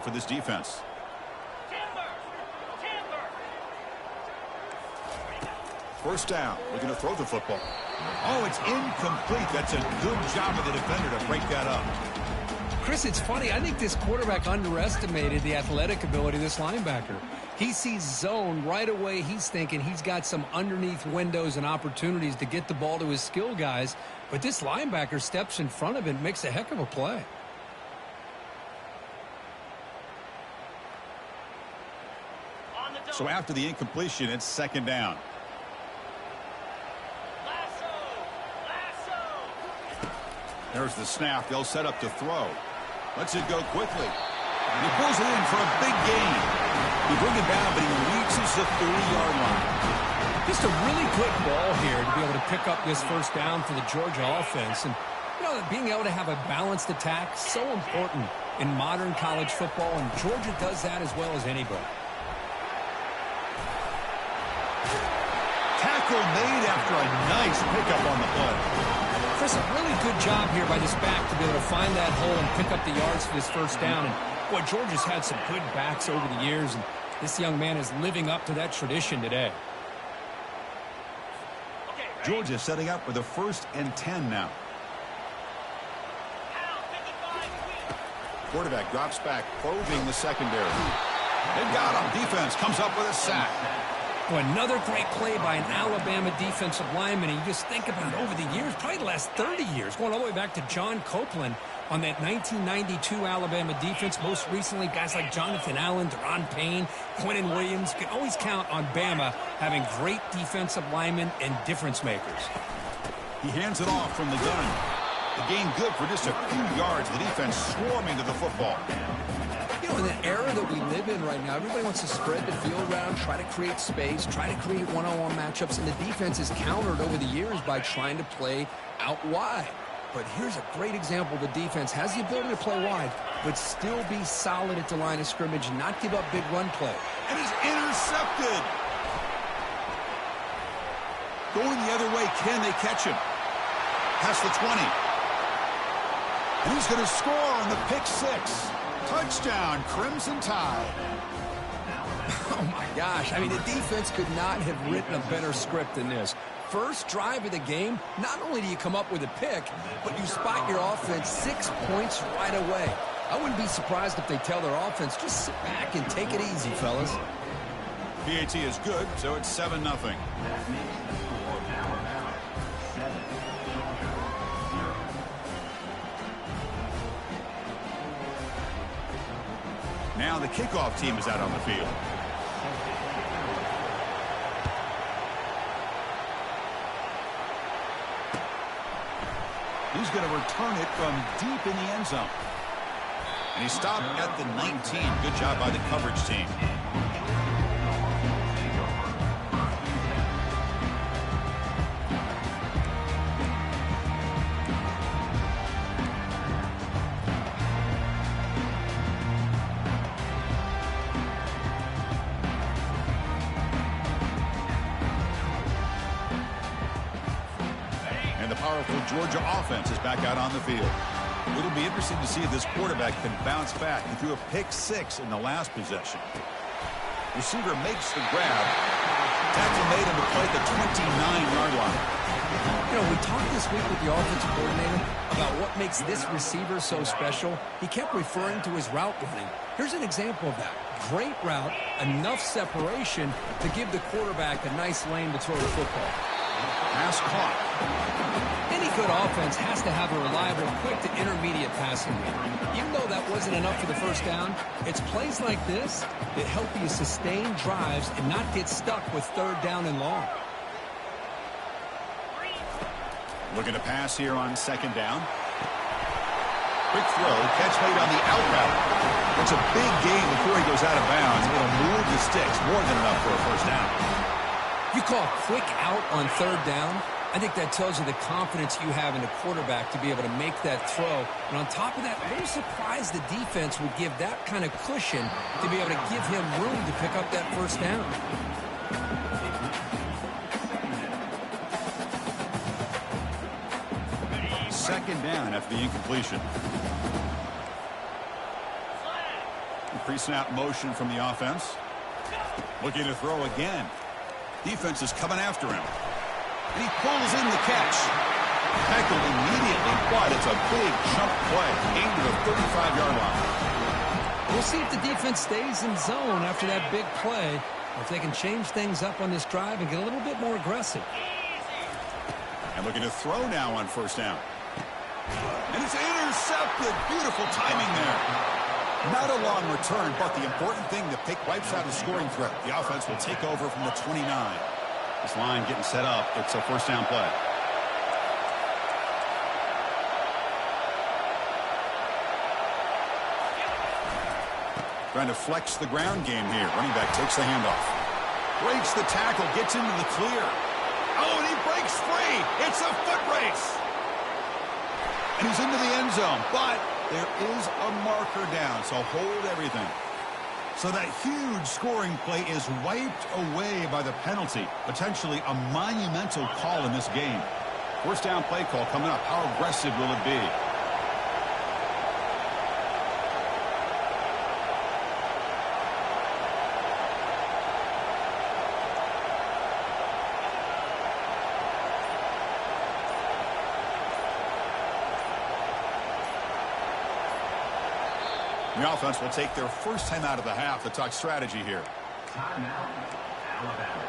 for this defense. First down. We're going to throw the football. Oh, it's incomplete. That's a good job of the defender to break that up. Chris, it's funny. I think this quarterback underestimated the athletic ability of this linebacker. He sees zone right away. He's thinking he's got some underneath windows and opportunities to get the ball to his skill guys. But this linebacker steps in front of him, makes a heck of a play. So after the incompletion, it's second down. There's the snap. They'll set up to throw. Lets it go quickly. And he pulls it in for a big gain. He brings it down, but he reaches the 30-yard line. Just a really good ball here to be able to pick up this first down for the Georgia offense. And, you know, being able to have a balanced attack, so important in modern college football, and Georgia does that as well as anybody. Tackle made after a nice pickup on the play. Chris, a really good job here by this back to be able to find that hole and pick up the yards for this first down. And, boy, Georgia's had some good backs over the years, and this young man is living up to that tradition today. Georgia setting up with a 1st and 10 now. Quarterback drops back, probing the secondary. They got him. Defense comes up with a sack. Well, another great play by an Alabama defensive lineman. And you just think about over the years, probably the last 30 years, going all the way back to John Copeland on that 1992 Alabama defense. Most recently, guys like Jonathan Allen, Deron Payne, Quinnen Williams. You can always count on Bama having great defensive linemen and difference makers. He hands it off from the gun. The gain good for just a few yards. The defense swarming to the football. In the era that we live in right now, everybody wants to spread the field around, try to create space, try to create one-on-one matchups, and the defense is countered over the years by trying to play out wide. But here's a great example. The defense has the ability to play wide, but still be solid at the line of scrimmage and not give up big run play. And he's intercepted. Going the other way, can they catch him? Past the 20. And he's going to score on the pick six. Touchdown, Crimson Tide. Oh, my gosh. I mean, the defense could not have written a better script than this. First drive of the game, not only do you come up with a pick, but you spot your offense 6 points right away. I wouldn't be surprised if they tell their offense, just sit back and take it easy, fellas. PAT is good, so it's 7-0. Now the kickoff team is out on the field. He's going to return it from deep in the end zone. And he stopped at the 19. Good job by the coverage team. Georgia offense is back out on the field. It'll be interesting to see if this quarterback can bounce back. He threw a pick six in the last possession. Receiver makes the grab. Tackle made him to play at the 29-yard line. You know, we talked this week with the offensive coordinator about what makes this receiver so special. He kept referring to his route running. Here's an example of that. Great route, enough separation to give the quarterback a nice lane to throw the football. Pass caught. Any good offense has to have a reliable, quick to intermediate passing game. Even though that wasn't enough for the first down, it's plays like this that help you sustain drives and not get stuck with third down and long. Looking to pass here on second down. Quick throw, catch made on the out route. That's a big gain before he goes out of bounds. It'll move the sticks, more than enough for a first down. You call quick out on third down? I think that tells you the confidence you have in the quarterback to be able to make that throw. And on top of that, a little surprised the defense would give that kind of cushion to be able to give him room to pick up that first down. Second down after the incompletion. Pre-snap motion from the offense. Looking to throw again. Defense is coming after him. And he pulls in the catch. Tackled immediately, but it's a big chunk play aimed at the 35-yard line. We'll see if the defense stays in zone after that big play, or if they can change things up on this drive and get a little bit more aggressive. And looking to throw now on first down. And it's intercepted. Beautiful timing there. Not a long return, but the important thing, the pick wipes out a scoring threat. The offense will take over from the 29. This line getting set up. It's a first down play. Trying to flex the ground game here. Running back takes the handoff. Breaks the tackle, gets into the clear. Oh, and he breaks free. It's a foot race. And he's into the end zone, but there is a marker down, so hold everything. So that huge scoring play is wiped away by the penalty. Potentially a monumental call in this game. First down play call coming up. How aggressive will it be? The offense will take their first time out of the half to talk strategy here. Timeout, Alabama.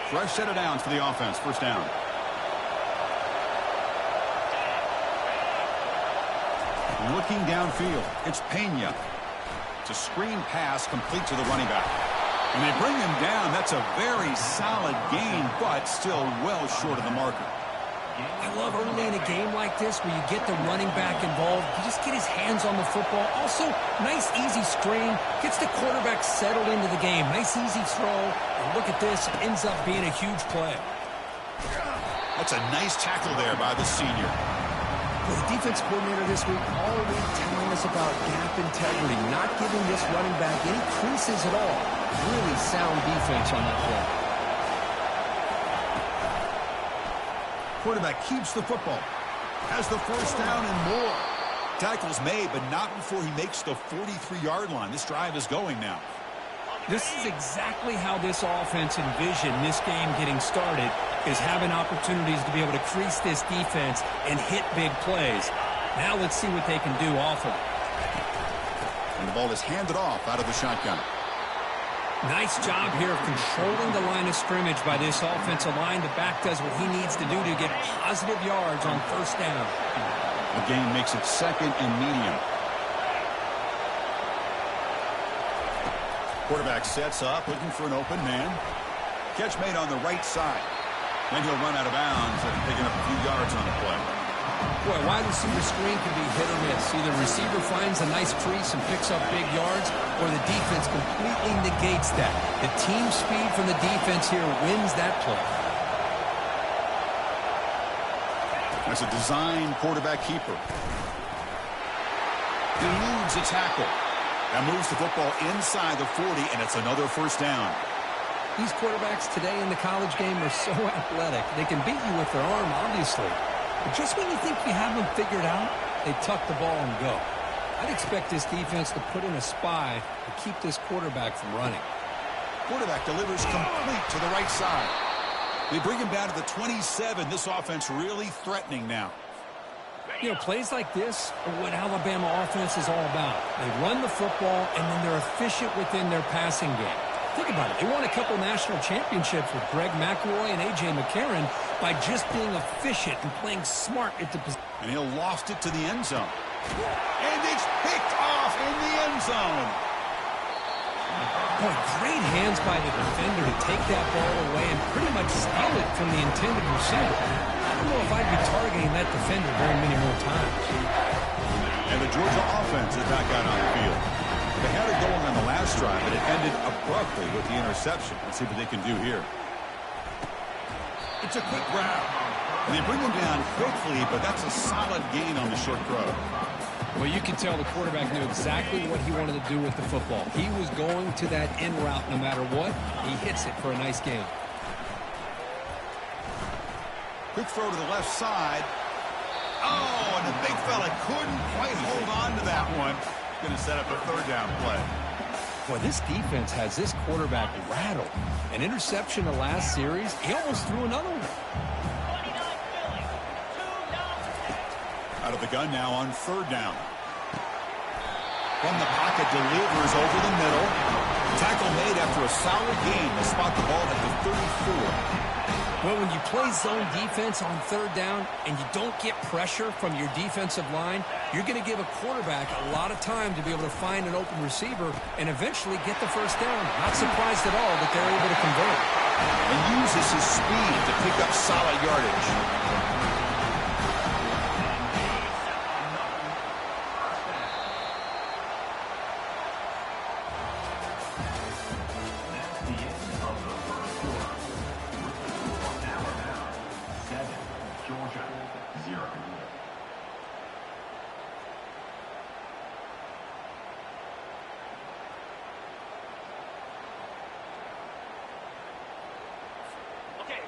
Fresh set of downs for the offense. First down. Looking downfield. It's Pena. It's a screen pass complete to the running back. And they bring him down. That's a very solid gain, but still well short of the marker. I love early in a game like this where you get the running back involved. You just get his hands on the football. Also, nice, easy screen. Gets the quarterback settled into the game. Nice, easy throw. And look at this. It ends up being a huge play. That's a nice tackle there by the senior. Well, the defense coordinator this week already telling us about gap integrity, not giving this running back any creases at all. Really sound defense on that play. Quarterback keeps the football. Has the first down and more. Tackles made, but not before he makes the 43-yard line. This drive is going now. This is exactly how this offense envisioned this game getting started, is having opportunities to be able to crease this defense and hit big plays. Now let's see what they can do off of it. And the ball is handed off out of the shotgun. Nice job here of controlling the line of scrimmage by this offensive line. The back does what he needs to do to get positive yards on first down. The game makes it second and medium. Quarterback sets up, looking for an open man. Catch made on the right side. Then he'll run out of bounds and picking up a few yards on the play. Boy, wide receiver screen can be hit or miss. Either receiver finds a nice crease and picks up big yards, or the defense completely negates that. The team speed from the defense here wins that play. That's a design quarterback keeper. Eludes a tackle. That moves the football inside the 40, and it's another first down. These quarterbacks today in the college game are so athletic. They can beat you with their arm, obviously. But just when you think you have them figured out, they tuck the ball and go. I'd expect this defense to put in a spy to keep this quarterback from running. Quarterback delivers complete to the right side. They bring him down to the 27. This offense really threatening now. You know, plays like this are what Alabama offense is all about. They run the football, and then they're efficient within their passing game. Think about it. They won a couple national championships with Greg McElroy and A.J. McCarron by just being efficient and playing smart at the position. And he'll loft it to the end zone. And it's picked off in the end zone. Boy, great hands by the defender to take that ball away and pretty much steal it from the intended receiver. I don't know if I'd be targeting that defender very many more times. And the Georgia offense is back out on the field. They had it going on the last drive, but it ended abruptly with the interception. Let's see what they can do here. It's a quick grab. And they bring him down quickly, but that's a solid gain on the short throw. Well, you can tell the quarterback knew exactly what he wanted to do with the football. He was going to that in route no matter what. He hits it for a nice gain. Quick throw to the left side. Oh, and the big fella couldn't quite hold on to that one. Going to set up a third down play. Boy, this defense has this quarterback rattled. An interception the last series. He almost threw another one. Out of the gun now on third down. From the pocket, delivers over the middle. Tackle made after a solid gain to spot the ball at the 34. Well, when you play zone defense on third down and you don't get pressure from your defensive line, you're going to give a quarterback a lot of time to be able to find an open receiver and eventually get the first down. Not surprised at all that they're able to convert. And uses his speed to pick up solid yardage.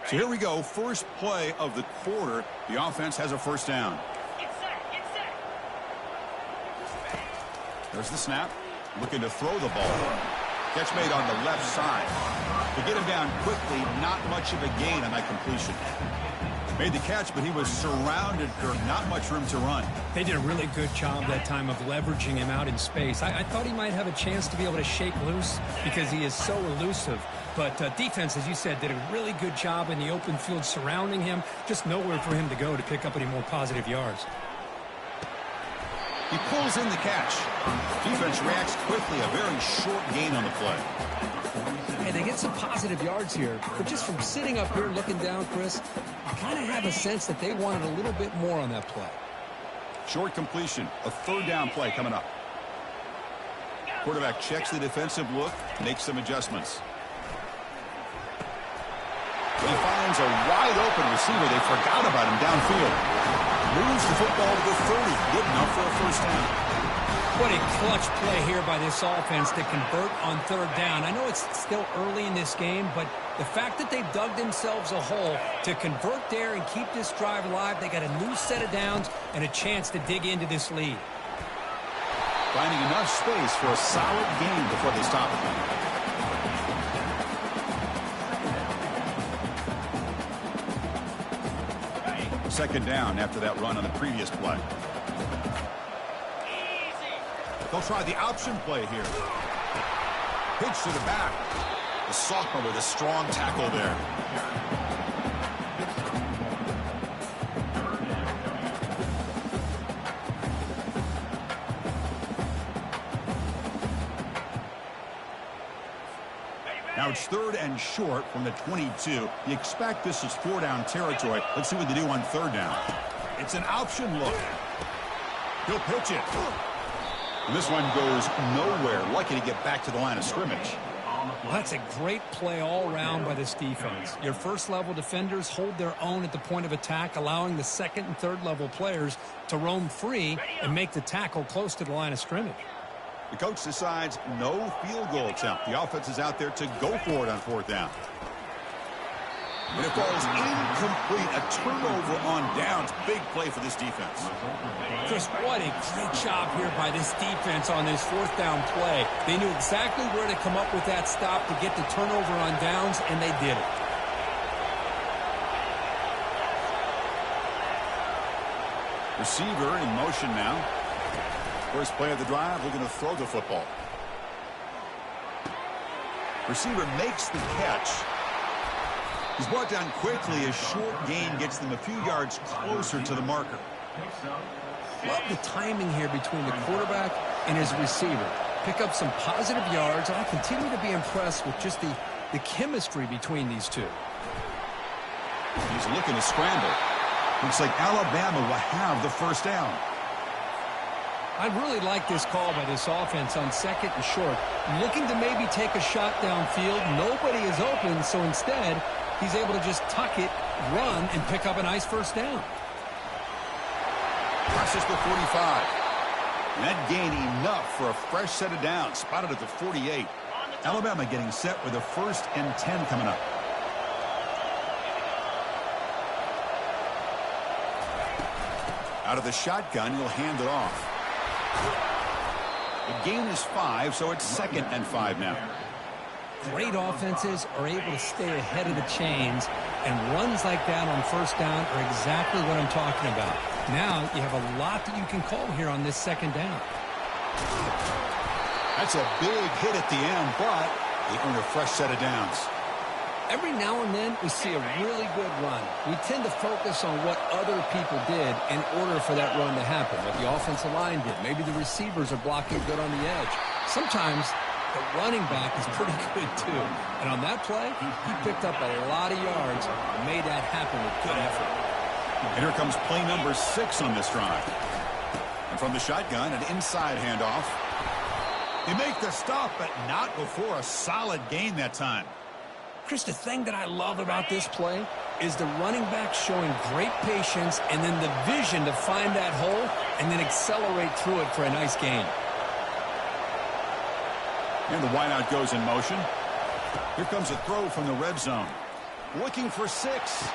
So here we go, first play of the quarter. The offense has a first down. Get set. There's the snap. Looking to throw the ball. Catch made on the left side. To get him down quickly, not much of a gain on that completion. Made the catch, but he was surrounded for not much room to run. They did a really good job that time of leveraging him out in space. I thought he might have a chance to be able to shake loose because he is so elusive. But defense, as you said, did a really good job in the open field surrounding him. Just nowhere for him to go to pick up any more positive yards. He pulls in the catch. Defense reacts quickly. A very short gain on the play. Hey, they get some positive yards here. But just from sitting up here looking down, Chris, I kind of have a sense that they wanted a little bit more on that play. Short completion. A third down play coming up. Quarterback checks the defensive look, makes some adjustments. He finds a wide-open receiver. They forgot about him downfield. Moves the football to the 30. Good enough for a first down. What a clutch play here by this offense to convert on third down. I know it's still early in this game, but the fact that they've dug themselves a hole to convert there and keep this drive alive, they got a new set of downs and a chance to dig into this lead. Finding enough space for a solid gain before they stop it. Second down after that run on the previous play. They'll try the option play here. Pitch to the back. The sophomore with a strong tackle there. Now it's third and short from the 22. You expect this is four down territory. Let's see what they do on third down. It's an option look. He'll pitch it. And this one goes nowhere. Lucky to get back to the line of scrimmage. Well, that's a great play all around by this defense. Your first level defenders hold their own at the point of attack, allowing the second and third level players to roam free and make the tackle close to the line of scrimmage. The coach decides no field goal attempt. The offense is out there to go for it on fourth down. And it falls incomplete. A turnover on downs. Big play for this defense. Chris, what a great job here by this defense on this fourth down play. They knew exactly where to come up with that stop to get the turnover on downs, and they did it. Receiver in motion now. First play of the drive, looking to throw the football. Receiver makes the catch. He's brought down quickly. A short gain gets them a few yards closer to the marker. Love the timing here between the quarterback and his receiver. Pick up some positive yards. I continue to be impressed with just the chemistry between these two. He's looking to scramble. Looks like Alabama will have the first down. I really like this call by this offense on second and short. Looking to maybe take a shot downfield. Nobody is open, so instead, he's able to just tuck it, run, and pick up a nice first down. Crosses the 45. And that gain enough for a fresh set of downs. Spotted at the 48. Alabama getting set with a 1st and 10 coming up. Out of the shotgun, he'll hand it off. The gain is 5, so it's 2nd and 5 now. Great offenses are able to stay ahead of the chains, and runs like that on first down are exactly what I'm talking about. Now you have a lot that you can call here on this 2nd down. That's a big hit at the end, but they earn a fresh set of downs. Every now and then we see a really good run. We tend to focus on what other people did in order for that run to happen, what the offensive line did. Maybe the receivers are blocking good on the edge. Sometimes the running back is pretty good too. And on that play, he picked up a lot of yards and made that happen with good effort. And here comes play number 6 on this drive. And from the shotgun, an inside handoff. They make the stop, but not before a solid gain that time. Chris, the thing that I love about this play is the running back showing great patience and then the vision to find that hole and then accelerate through it for a nice gain. And the wideout goes in motion. Here comes a throw from the red zone. Looking for 6.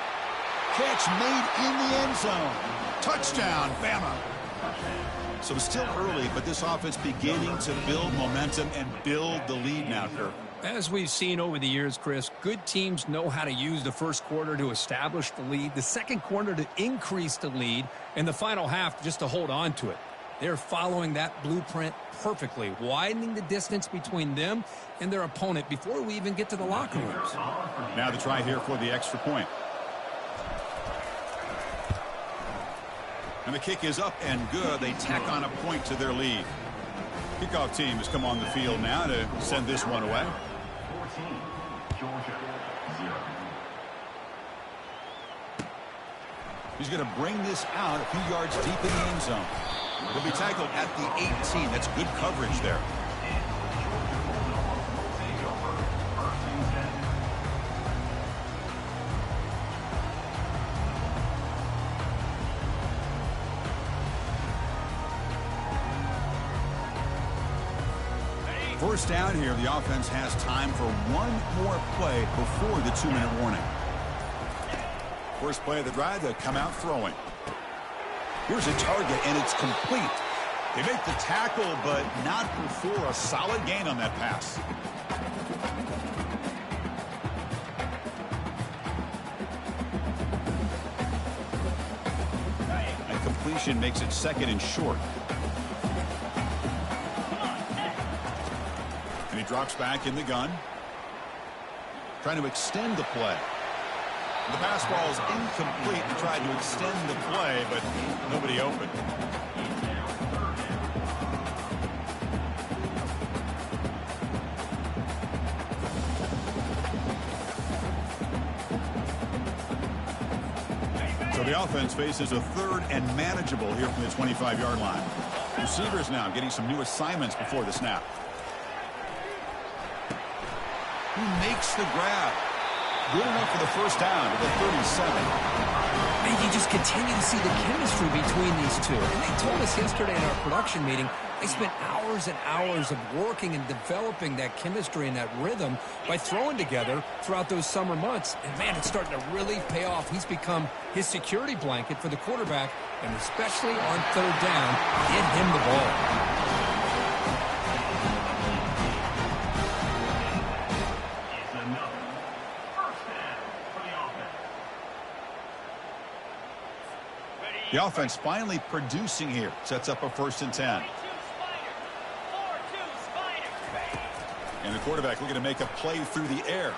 Catch made in the end zone. Touchdown, Bama. So it's still early, but this offense beginning to build momentum and build the lead now, Kirk. As we've seen over the years, Chris, good teams know how to use the first quarter to establish the lead, the second quarter to increase the lead, and the final half just to hold on to it. They're following that blueprint perfectly, widening the distance between them and their opponent before we even get to the locker rooms. Now the try here for the extra point. And the kick is up and good. They tack on a point to their lead. Kickoff team has come on the field now to send this one away. 14, Georgia, 0. He's going to bring this out a few yards deep in the end zone. He'll be tackled at the 18. That's good coverage there. First down here, the offense has time for one more play before the 2-minute warning. First play of the drive, they come out throwing. Here's a target, and it's complete. They make the tackle, but not before a solid gain on that pass. And completion makes it 2nd and short. And he drops back in the gun, trying to extend the play. The pass ball is incomplete. He tried to extend the play, but nobody open. So the offense faces a 3rd and manageable here from the 25-yard line. Receivers now getting some new assignments before the snap. Who makes the grab? Good enough for the first down to the 37. And you just continue to see the chemistry between these two. And they told us yesterday in our production meeting, they spent hours and hours of working and developing that chemistry and that rhythm by throwing together throughout those summer months. And, man, it's starting to really pay off. He's become his security blanket for the quarterback, and especially on 3rd down, get him the ball. The offense finally producing here. Sets up a 1st and 10. And the quarterback looking to make a play through the air.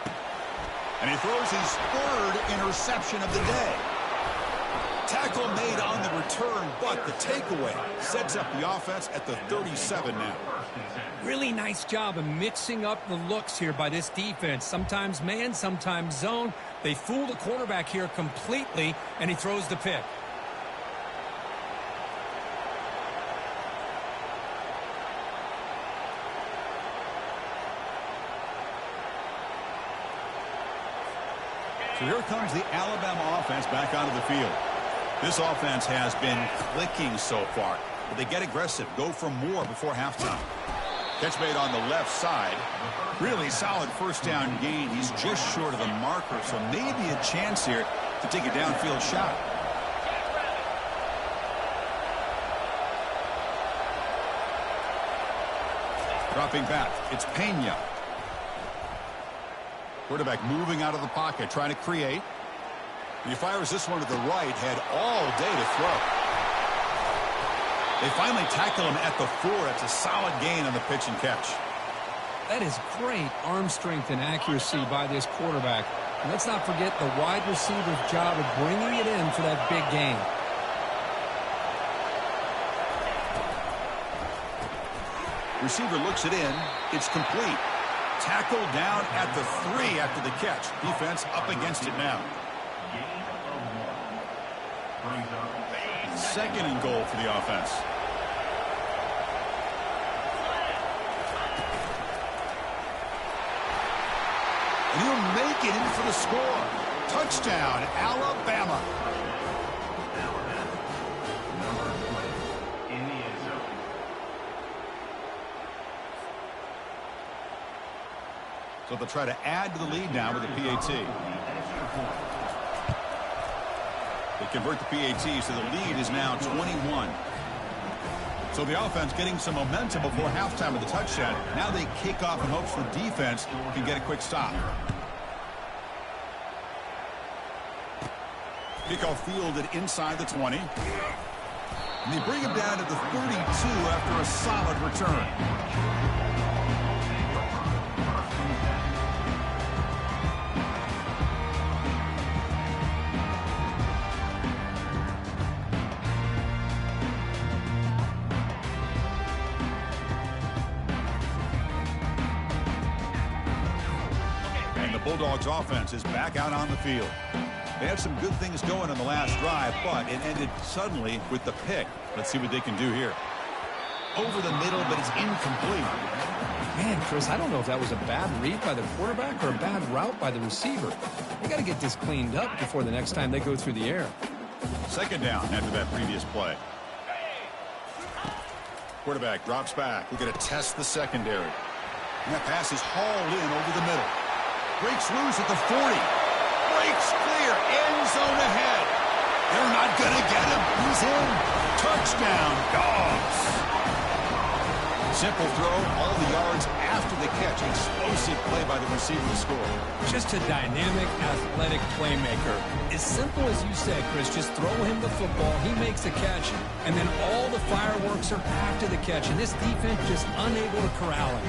And he throws his 3rd interception of the day. Tackle made on the return, but the takeaway sets up the offense at the 37 now. Really nice job of mixing up the looks here by this defense. Sometimes man, sometimes zone. They fool the quarterback here completely, and he throws the pick. So here comes the Alabama offense back onto the field. This offense has been clicking so far. But they get aggressive, go for more before halftime. Catch made on the left side. Really solid first down gain. He's just short of the marker, so maybe a chance here to take a downfield shot. Dropping back, it's Pena. Quarterback moving out of the pocket, trying to create. He fires this one to the right, had all day to throw. They finally tackle him at the 4. It's a solid gain on the pitch and catch. That is great arm strength and accuracy by this quarterback. And let's not forget the wide receiver's job of bringing it in for that big gain. Receiver looks it in. It's complete. Tackle down at the 3 after the catch. Defense up against it now. Second and goal for the offense. And he'll make it in for the score. Touchdown, Alabama. In the end zone. So they'll try to add to the lead now with the PAT. They convert the PAT, so the lead is now 21. So the offense getting some momentum before halftime with the touchdown. Now they kick off in hopes the defense can get a quick stop. Kickoff fielded inside the 20. And they bring him down to the 32 after a solid return. Bulldogs offense is back out on the field. They had some good things going on the last drive, but it ended suddenly with the pick. Let's see what they can do here. Over the middle, but it's incomplete. Man, Chris, I don't know if that was a bad read by the quarterback or a bad route by the receiver. They got to get this cleaned up before the next time they go through the air. Second down after that previous play. Quarterback drops back. We're going to test the secondary. And that pass is hauled in over the middle. Breaks loose at the 40. Breaks clear. End zone ahead. They're not going to get him. He's in. Touchdown, Dogs. Simple throw. All the yards after the catch. Explosive play by the receiver to score. Just a dynamic, athletic playmaker. As simple as you said, Chris, just throw him the football. He makes the catch. And then all the fireworks are after the catch. And this defense just unable to corral him.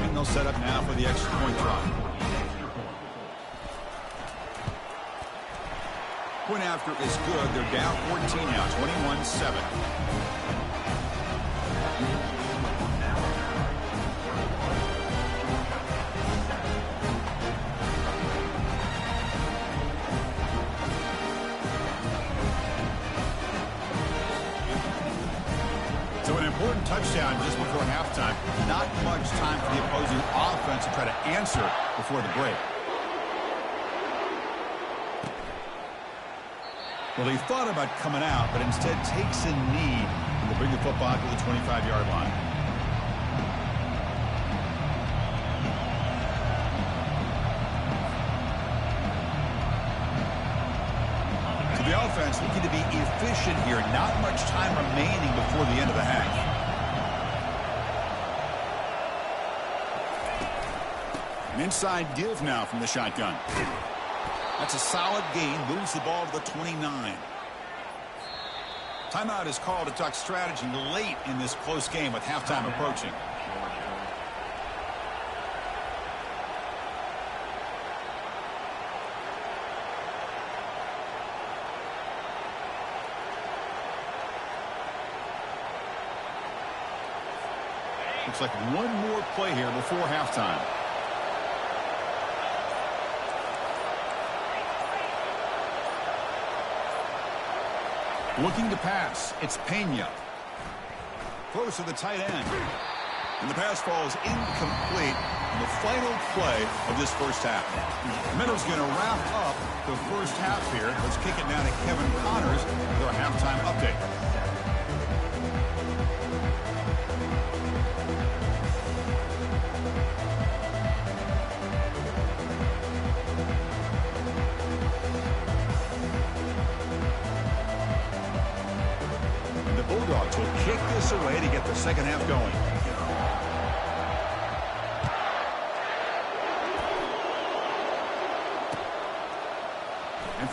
And they'll set up now for the extra point try. Point after is good. They're down 14 now, 21-7. So an important touchdown just before halftime. Not much time for the opposing offense to try to answer before the break. Well, he thought about coming out, but instead takes a knee and will bring the football to the 25-yard line. So the offense looking to be efficient here. Not much time remaining before the end of the half. An inside give now from the shotgun. That's a solid gain. Moves the ball to the 29. Timeout is called to talk strategy late in this close game with halftime approaching. Looks like one more play here before halftime. Looking to pass. It's Pena. Throws to the tight end. And the pass falls incomplete in the final play of this first half. Meadow's going to wrap up the first half here. Let's kick it down to Kevin Connors with our halftime update. Bulldogs will kick this away to get the second half going.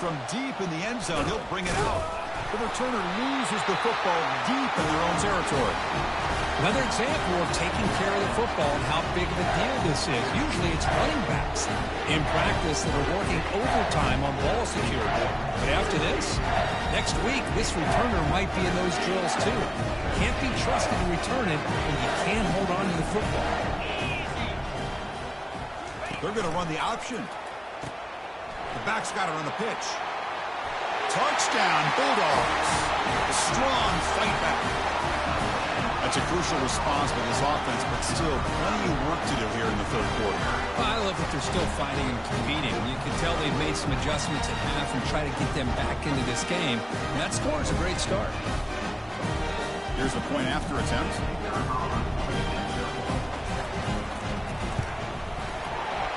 from deep in the end zone. He'll bring it out. The returner loses the football deep in their own territory. Another example of taking care of the football and how big of a deal this is. Usually it's running backs in practice that are working overtime on ball security. But after this, next week, this returner might be in those drills too. Can't be trusted to return it, and you can't hold on to the football. They're going to run the option. The back's got it on the pitch. Touchdown, Bulldogs. A strong fight back. That's a crucial response by this offense, but still plenty of work to do here in the third quarter. Well, I love that they're still fighting and competing. You can tell they've made some adjustments at half and try to get them back into this game. And that score is a great start. Here's the point after attempt.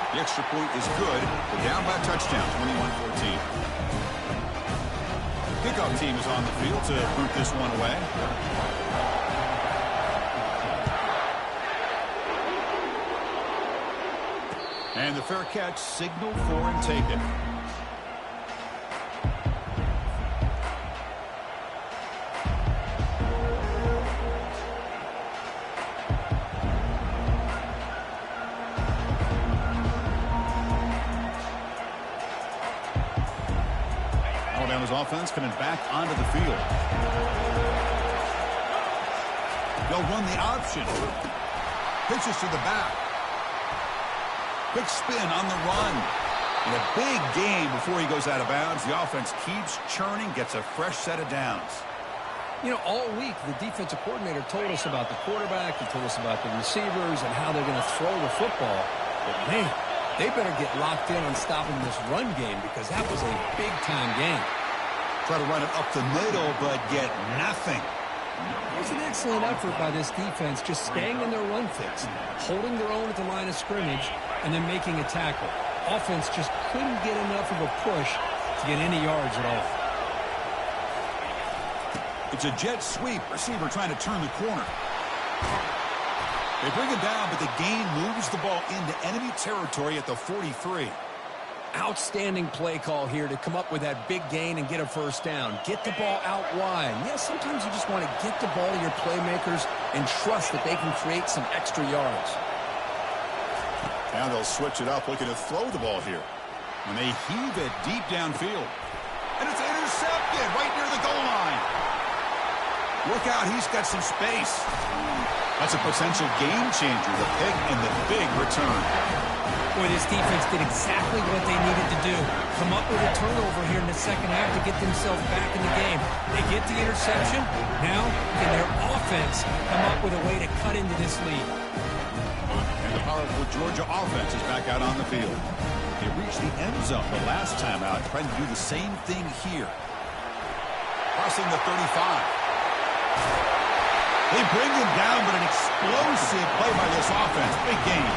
The extra point is good. They're down by a touchdown, 21-14. Kickoff team is on the field to boot this one away. And the fair catch signaled for and taken. Alabama's offense coming back onto the field. They'll run the option. Pitches to the back. Quick spin on the run. And a big gain before he goes out of bounds. The offense keeps churning, gets a fresh set of downs. You know, all week, the defensive coordinator told us about the quarterback. He told us about the receivers and how they're going to throw the football. But, man, they better get locked in on stopping this run game because that was a big-time game. Try to run it up the middle, but get nothing. It was an excellent effort by this defense, just staying in their run fix, holding their own at the line of scrimmage, and then making a tackle. Offense just couldn't get enough of a push to get any yards at all. It's a jet sweep. Receiver trying to turn the corner. They bring him down, but the gain moves the ball into enemy territory at the 43. Outstanding play call here to come up with that big gain and get a first down. Get the ball out wide. Yes, sometimes you just want to get the ball to your playmakers and trust that they can create some extra yards. Now they'll switch it up, looking to throw the ball here. And they heave it deep downfield. And it's intercepted right near the goal line. Look out, he's got some space. That's a potential game changer, the pick and the big return. Boy, this defense did exactly what they needed to do. Come up with a turnover here in the second half to get themselves back in the game. They get the interception. Now, can their offense come up with a way to cut into this lead? And the powerful Georgia offense is back out on the field. They reached the end zone the last time out, trying to do the same thing here. Crossing the 35. They bring him down, but an explosive play by this offense. Big game.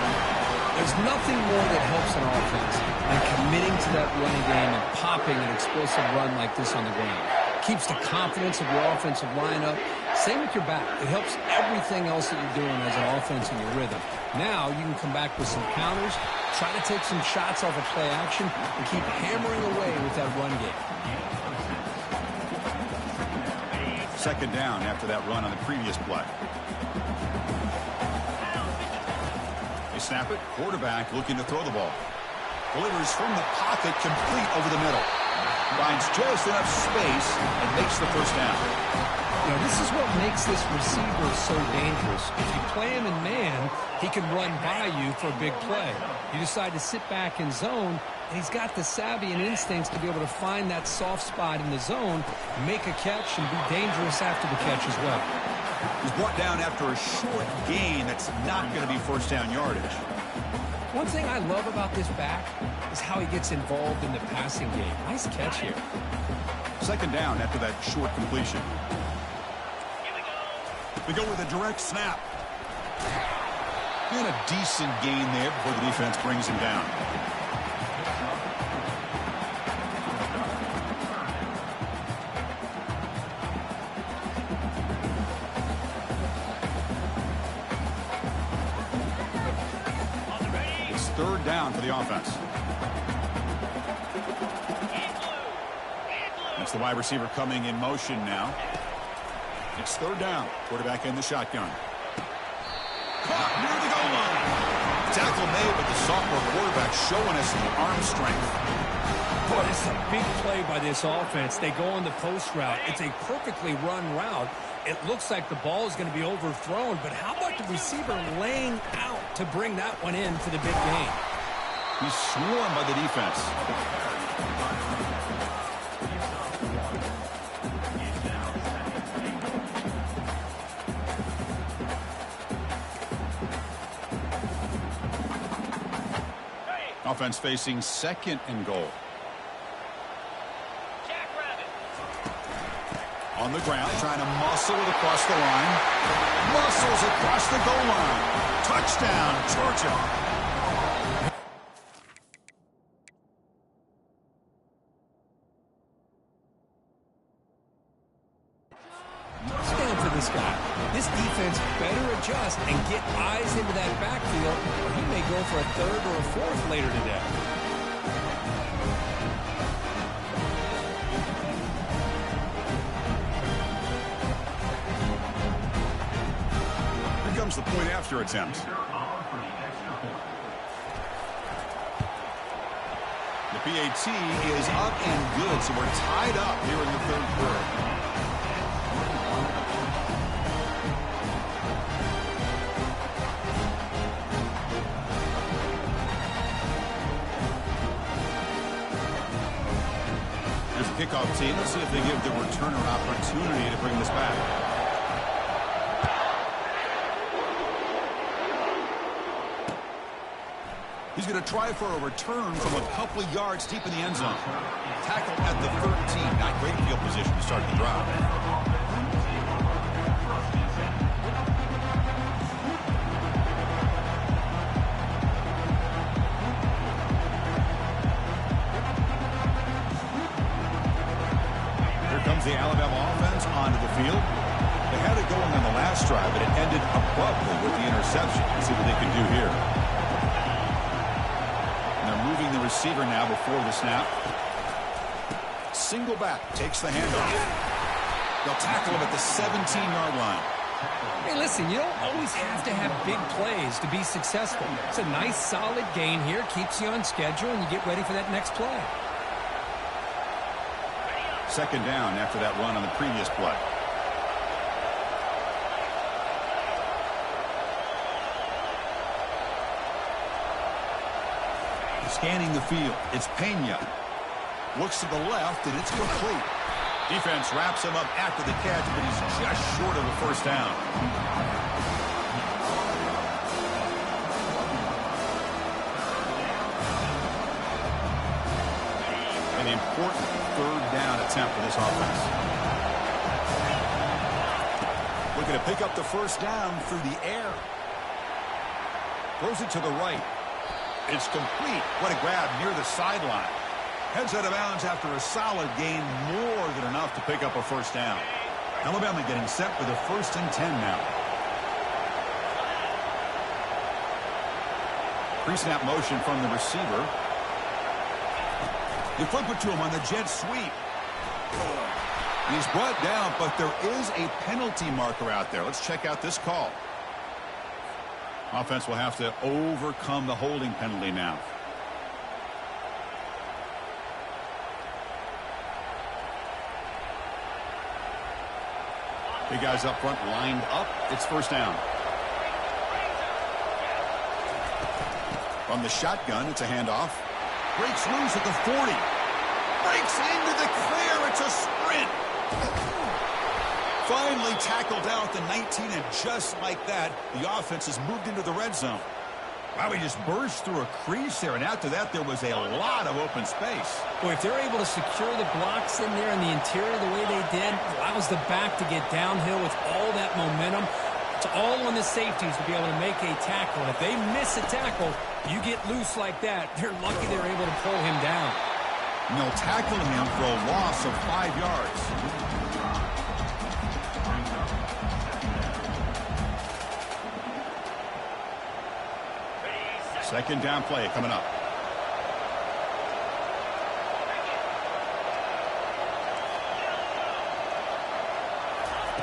There's nothing more that helps an offense than committing to that running game and popping an explosive run like this on the ground. Keeps the confidence of your offensive lineup. Same with your back. It helps everything else that you're doing as an offense in your rhythm. Now you can come back with some counters, try to take some shots off of play action, and keep hammering away with that run game. Second down after that run on the previous play. They snap it. Quarterback looking to throw the ball. Delivers from the pocket, complete over the middle. Finds just enough space and makes the first down. You know, this is what makes this receiver so dangerous. If you play him in man, he can run by you for a big play. You decide to sit back in zone, and he's got the savvy and instincts to be able to find that soft spot in the zone, make a catch, and be dangerous after the catch as well. He's brought down after a short gain that's not going to be first down yardage. One thing I love about this back is how he gets involved in the passing game. Nice catch here. Second down after that short completion. They go with a direct snap. And a decent gain there before the defense brings him down. It's third down for the offense. Watch the wide receiver coming in motion now. It's third down. Quarterback in the shotgun. Caught near the goal line. Tackle made, but the sophomore quarterback showing us the arm strength. Boy, this is a big play by this offense. They go on the post route. It's a perfectly run route. It looks like the ball is going to be overthrown, but how about the receiver laying out to bring that one in for the big game? He's swarmed by the defense. Offense facing second and goal. On the ground, trying to muscle it across the line. Muscles across the goal line. Touchdown, Georgia. Stand for this guy. This defense better adjust and get eyes into that backfield, or he may go for a third or a fourth later today. Here comes the point after attempt. The PAT is up and good, so we're tied up here in the third quarter. Kickoff team. Let's see if they give the returner opportunity to bring this back. He's going to try for a return from a couple of yards deep in the end zone. Tackle at the 13. Not great field position to start the drive. Comes the Alabama offense onto the field. They had it going on the last drive, but it ended abruptly with the interception. Let's see what they can do here. And they're moving the receiver now before the snap. Single back, takes the handoff. They'll tackle him at the 17-yard line. Hey, listen, you don't always have to have big plays to be successful. It's a nice, solid gain here. Keeps you on schedule, and you get ready for that next play. Second down after that run on the previous play. Scanning the field. It's Pena. Looks to the left, and it's complete. Defense wraps him up after the catch, but he's just short of a first down. An important third down attempt for this offense. Looking to pick up the first down through the air. Throws it to the right. It's complete. What a grab near the sideline. Heads out of bounds after a solid gain, more than enough to pick up a first down. Alabama getting set for the 1st and 10 now. Pre-snap motion from the receiver. They flip it to him on the jet sweep. He's brought down, but there is a penalty marker out there. Let's check out this call. Offense will have to overcome the holding penalty now. Big guys up front lined up. It's first down. From the shotgun, it's a handoff. Breaks loose at the 40. Breaks into the clear. It's a sprint. Finally tackled down at the 19, and just like that, the offense has moved into the red zone. Wow, he just burst through a crease there, and after that, there was a lot of open space. Boy, if they're able to secure the blocks in there in the interior the way they did, allows the back to get downhill with all that momentum. It's all on the safeties to be able to make a tackle. If they miss a tackle, you get loose like that, they're lucky they're able to pull him down. And they'll tackle him for a loss of 5 yards. Second down play coming up.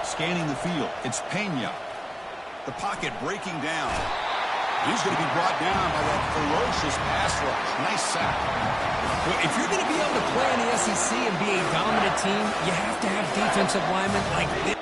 Scanning the field, it's Pena. The pocket breaking down. He's going to be brought down by that ferocious pass rush. Nice sack. Well, if you're going to be able to play in the SEC and be a dominant team, you have to have defensive linemen like this.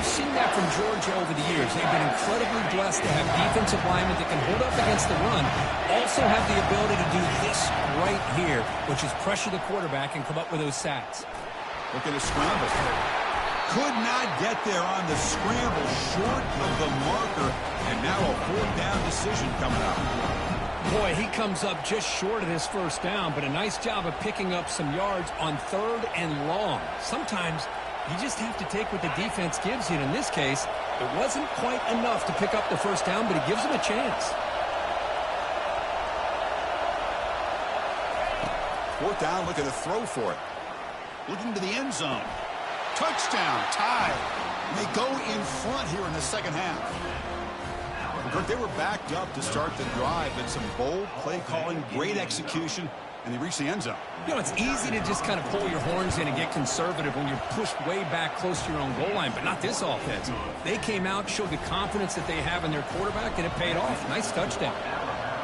Seen that from Georgia over the years. They've been incredibly blessed to have defensive linemen that can hold up against the run, also have the ability to do this right here, which is pressure the quarterback and come up with those sacks. Look at a scramble. Could not get there on the scramble, short of the marker, and now a fourth down decision coming up. Boy, he comes up just short of this first down, but a nice job of picking up some yards on 3rd and long. Sometimes you just have to take what the defense gives you. And in this case, it wasn't quite enough to pick up the first down, but it gives them a chance. 4th down, looking to throw for it. Looking to the end zone. Touchdown, tied. And they go in front here in the second half. Kurt, they were backed up to start the drive, but some bold play calling, great execution, and they reached the end zone. You know, it's easy to just kind of pull your horns in and get conservative when you're pushed way back close to your own goal line, but not this offense. They came out, showed the confidence that they have in their quarterback, and it paid off. Nice touchdown.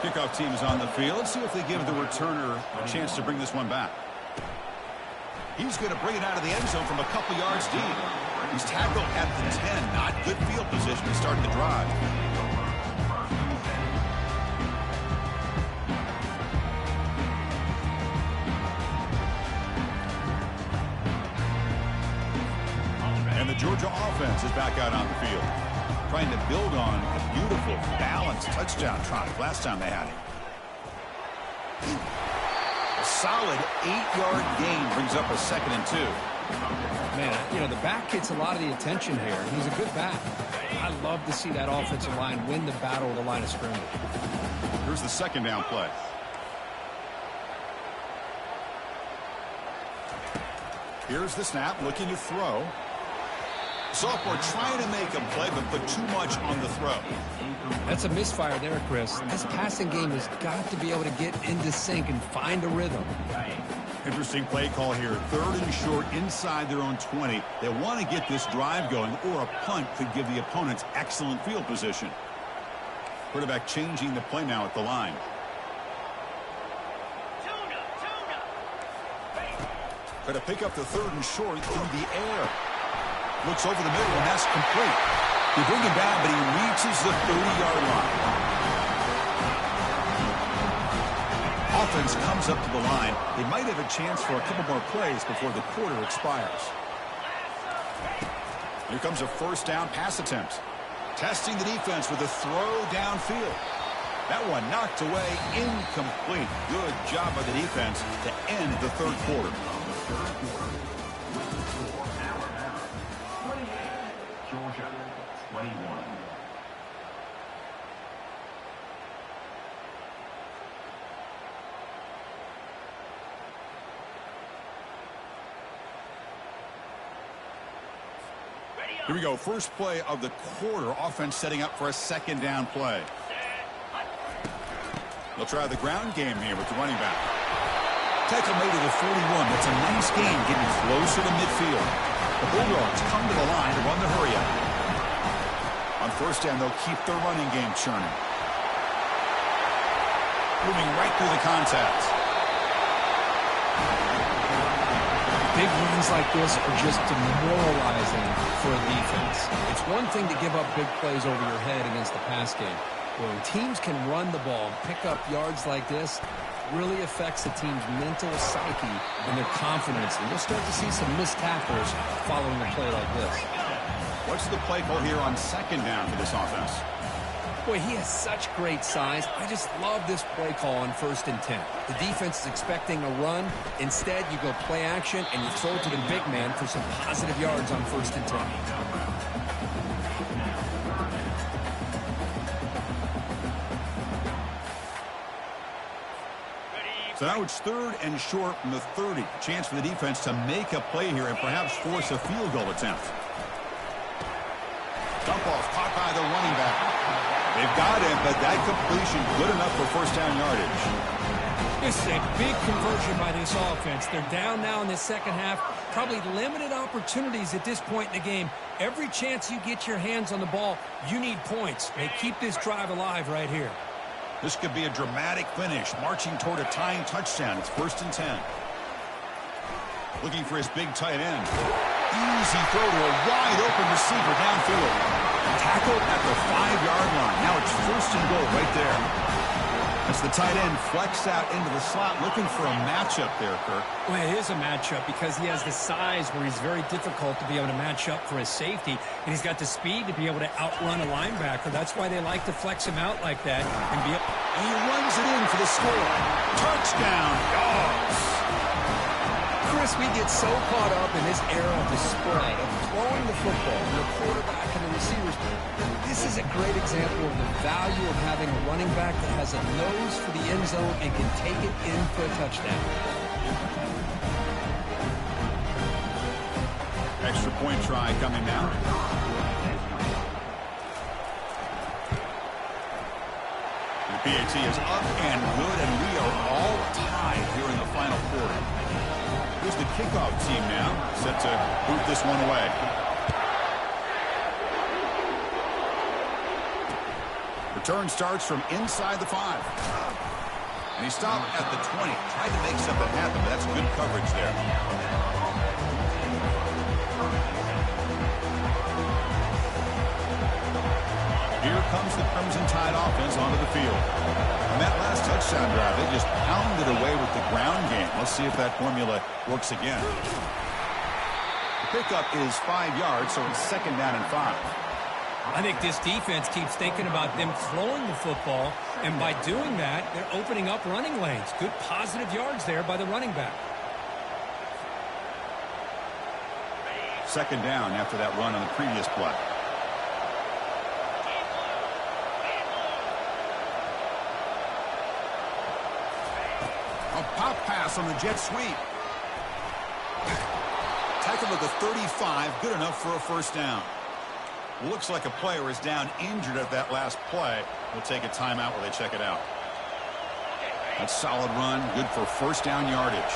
Kickoff team is on the field. Let's see if they give the returner a chance to bring this one back. He's going to bring it out of the end zone from a couple yards deep. He's tackled at the 10. Not good field position to start the drive. And the Georgia offense is back out on the field, trying to build on a beautiful, balanced touchdown drive last time they had it. A solid 8-yard gain brings up a 2nd and 2. Man, you know, the back gets a lot of the attention here. He's a good back. I love to see that offensive line win the battle of the line of scrimmage. Here's the 2nd down play. Here's the snap, looking to throw. Sophomore trying to make a play, but put too much on the throw. That's a misfire there, Chris. This passing game has got to be able to get into sync and find a rhythm. Interesting play call here. 3rd and short inside their own 20. They want to get this drive going, or a punt could give the opponents excellent field position. Quarterback changing the play now at the line. Try to pick up the 3rd and short through the air. Looks over the middle, and that's complete. They bring him down, but he reaches the 30-yard line. Offense comes up to the line. They might have a chance for a couple more plays before the quarter expires. Here comes a 1st down pass attempt. Testing the defense with a throw downfield. That one knocked away, incomplete. Good job by the defense to end the 3rd quarter. Georgia, 21. Here we go. First play of the quarter. Offense setting up for a 2nd down play. They'll try the ground game here with the running back. Tackle made at the 41. That's a nice gain, getting closer to midfield. The Bulldogs come to the line to run the hurry up. On 1st down, they'll keep their running game churning. Moving right through the contact. Big runs like this are just demoralizing for a defense. It's one thing to give up big plays over your head against the pass game. When teams can run the ball and pick up yards like this, really affects the team's mental psyche and their confidence. And you'll start to see some missed tackles following a play like this. What's the play call here on second down for this offense? Boy, he has such great size. I just love this play call on 1st and 10. The defense is expecting a run. Instead, you go play action, and you throw to the big man for some positive yards on 1st and 10. So now it's 3rd and short from the 30. Chance for the defense to make a play here and perhaps force a field goal attempt. Dump off caught by the running back. They've got him, but that completion good enough for 1st down yardage. This is a big conversion by this offense. They're down now in the second half. Probably limited opportunities at this point in the game. Every chance you get your hands on the ball, you need points. They keep this drive alive right here. This could be a dramatic finish, marching toward a tying touchdown. It's 1st and 10. Looking for his big tight end. Easy throw to a wide-open receiver downfield. Tackled at the 5-yard line. Now it's 1st and goal right there. As the tight end flexed out into the slot, looking for a matchup there, Kirk. Well, it is a matchup because he has the size where he's very difficult to be able to match up for his safety, and he's got the speed to be able to outrun a linebacker. That's why they like to flex him out like that. And he runs it in for the score. Touchdown, Dogs. Chris, we get so caught up in this era of the spread, of throwing the football, and the quarterback and the receivers. This is a great example of the value of having a running back that has a nose for the end zone and can take it in for a touchdown. Extra point try coming now. The PAT is up and good, and we are all tied here in the final quarter. Here's the kickoff team now, set to boot this one away. Return starts from inside the 5. And he stopped at the 20. Tried to make something happen, but that's good coverage there. Here comes the Crimson Tide offense onto the field. On that last touchdown drive, they just pounded away with the ground game. Let's see if that formula works again. The pickup is 5 yards, so it's 2nd down and 5. I think this defense keeps thinking about them throwing the football, and by doing that, they're opening up running lanes. Good positive yards there by the running back. 2nd down after that run on the previous play. A pop pass on the jet sweep. Tackled at the 35, good enough for a 1st down. Looks like a player is down injured at that last play. We'll take a timeout while they check it out. That's solid run, good for 1st down yardage.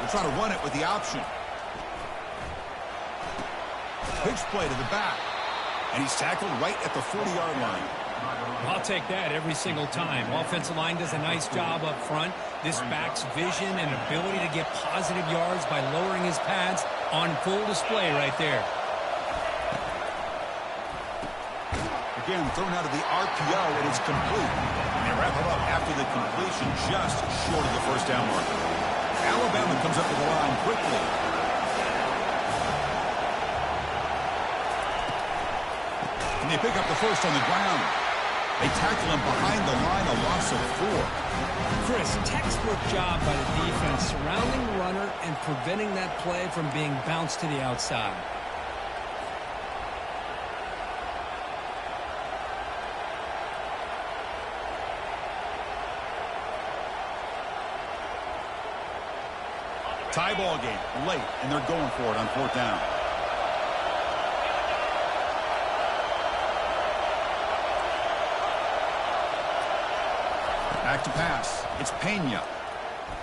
We'll try to run it with the option. Pitch play to the back. And he's tackled right at the 40-yard line. I'll take that every single time. Offensive line does a nice job up front. This back's vision and ability to get positive yards by lowering his pads on full display right there. Again, thrown out of the RPO, and it's complete. And they wrap it up after the completion, just short of the 1st down marker. Alabama comes up to the line quickly. And they pick up the 1st on the ground. They tackle him behind the line, a loss of 4. Chris, textbook job by the defense surrounding the runner and preventing that play from being bounced to the outside. Tie ball game late, and they're going for it on 4th down. Back to pass. It's Pena.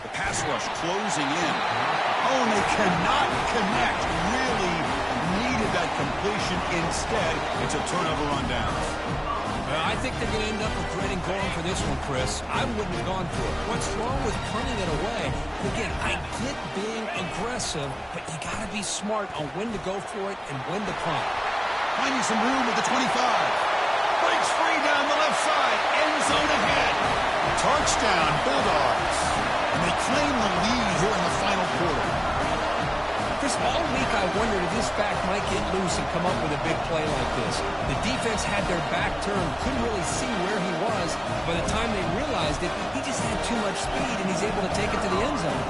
The pass rush closing in. Oh, and they cannot connect. Really needed that completion. Instead, it's a turnover on downs. Well, I think they're going to end up regretting going for this one, Chris. I wouldn't have gone for it. What's wrong with punting it away? Again, I get being aggressive, but you got to be smart on when to go for it and when to punt. Finding some room at the 25. Breaks free down the left side. End zone ahead. Touchdown, Bulldogs. And they claim the lead here in the final quarter. Chris, Chris, all week I wondered if this back might get loose and come up with a big play like this. The defense had their back turned, couldn't really see where he was. By the time they realized it, he just had too much speed, and he's able to take it to the end zone.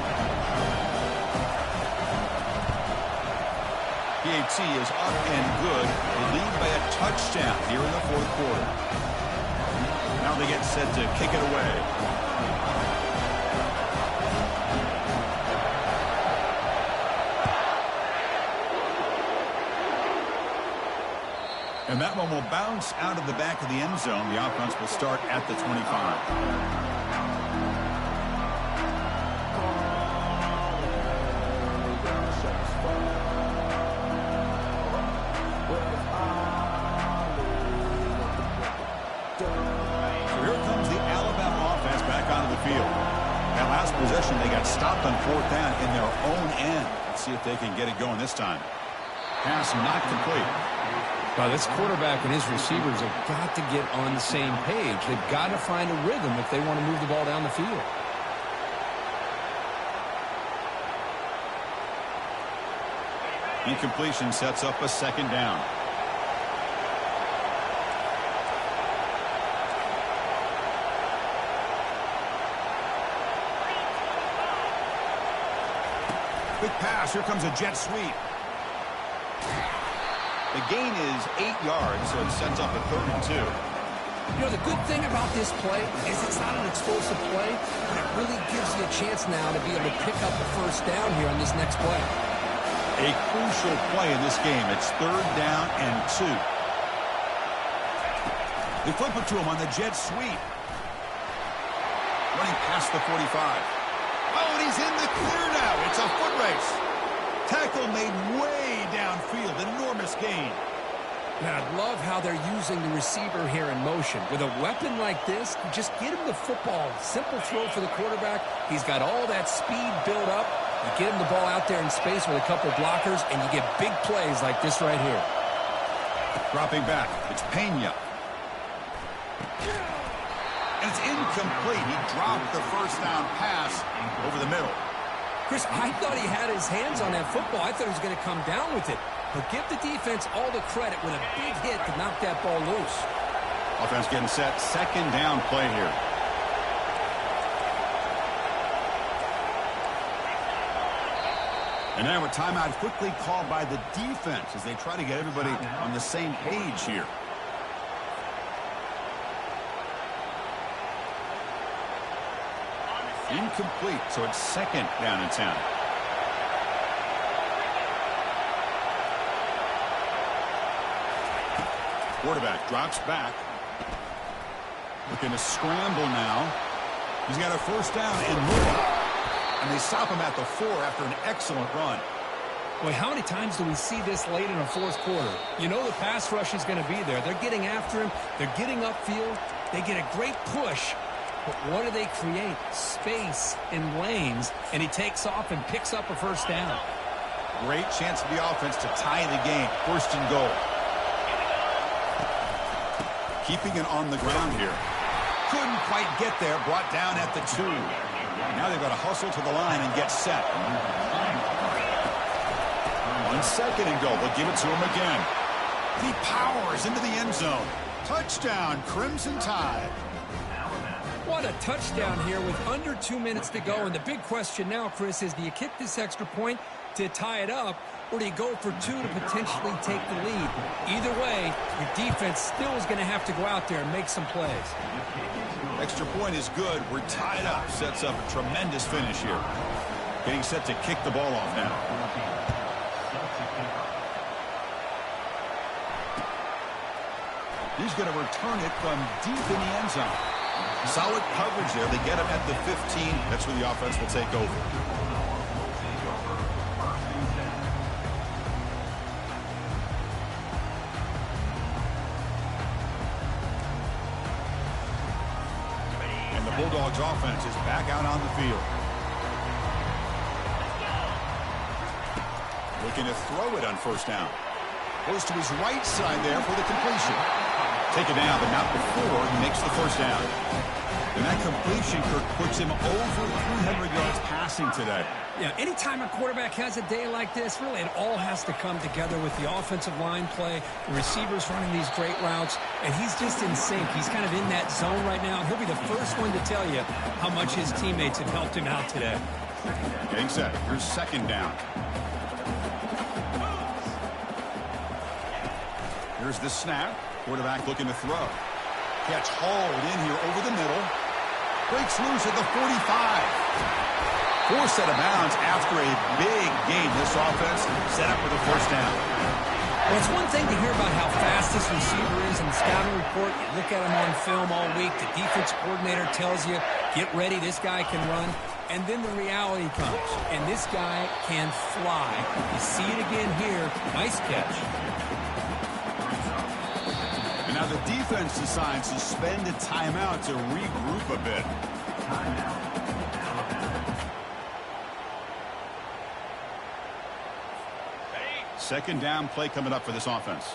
PAT is up and good. They lead by a touchdown here in the fourth quarter. Now they get set to kick it away. And that one will bounce out of the back of the end zone. The offense will start at the 25. So here comes the Alabama offense back onto the field. That last possession, they got stopped on fourth down in their own end. Let's see if they can get it going this time. Pass not complete. Well, this quarterback and his receivers have got to get on the same page. They've got to find a rhythm if they want to move the ball down the field. Incompletion sets up a second down. Quick pass. Here comes a jet sweep. The gain is 8 yards, so it sets up a 3rd and 2. You know, the good thing about this play is it's not an explosive play, but it really gives you a chance now to be able to pick up the first down here on this next play. A crucial play in this game. It's 3rd down and 2. They flip it to him on the jet sweep. Running past the 45. Oh, and he's in the clear now. It's a foot race. Tackle made way downfield. Enormous gain. Man, I love how they're using the receiver here in motion. With a weapon like this, just get him the football. Simple throw for the quarterback. He's got all that speed built up. You get him the ball out there in space with a couple blockers, and you get big plays like this right here. Dropping back. It's Pena. And it's incomplete. He dropped the first down pass over the middle. Chris, I thought he had his hands on that football. I thought he was going to come down with it. But give the defense all the credit with a big hit to knock that ball loose. Offense getting set. Second down play here. And now a timeout quickly called by the defense as they try to get everybody on the same page here. Incomplete, so it's second down and 10. Quarterback drops back. Looking to scramble now. He's got a first down and moving. And they stop him at the 4 after an excellent run. Boy, how many times do we see this late in a fourth quarter? You know the pass rush is going to be there. They're getting after him. They're getting upfield. They get a great push. But what do they create? Space in lanes, and he takes off and picks up a first down. Great chance for the offense to tie the game. First and goal. Keeping it on the ground here. Couldn't quite get there. Brought down at the 2. Now they've got to hustle to the line and get set. 1 second and goal. They'll give it to him again. He powers into the end zone. Touchdown, Crimson Tide. What a touchdown here with under 2 minutes to go. And the big question now, Chris, is do you kick this extra point to tie it up, or do you go for 2 to potentially take the lead? Either way, your defense still is going to have to go out there and make some plays. Extra point is good. We're tied up. Sets up a tremendous finish here. Getting set to kick the ball off now. He's going to return it from deep in the end zone. Solid coverage there. They get him at the 15. That's where the offense will take over. And the Bulldogs offense is back out on the field. Looking to throw it on first down. Goes to his right side there for the completion. Take it down, but not before he makes the first down. And that completion, Kirk, puts him over 300 yards passing today. Yeah, anytime a quarterback has a day like this, really it all has to come together with the offensive line play, the receivers running these great routes, and he's just in sync. He's kind of in that zone right now, and he'll be the first one to tell you how much his teammates have helped him out today. Getting set. Here's second down. Here's the snap. Quarterback looking to throw. Catch hauled in here over the middle. Breaks loose at the 45. Forced out of bounds after a big game. This offense set up with a first down. Well, it's one thing to hear about how fast this receiver is in the scouting report. You look at him on film all week. The defense coordinator tells you, get ready, this guy can run. And then the reality comes, and this guy can fly. You see it again here. Nice catch. And now the defense decides to spend a timeout to regroup a bit. Second down play coming up for this offense.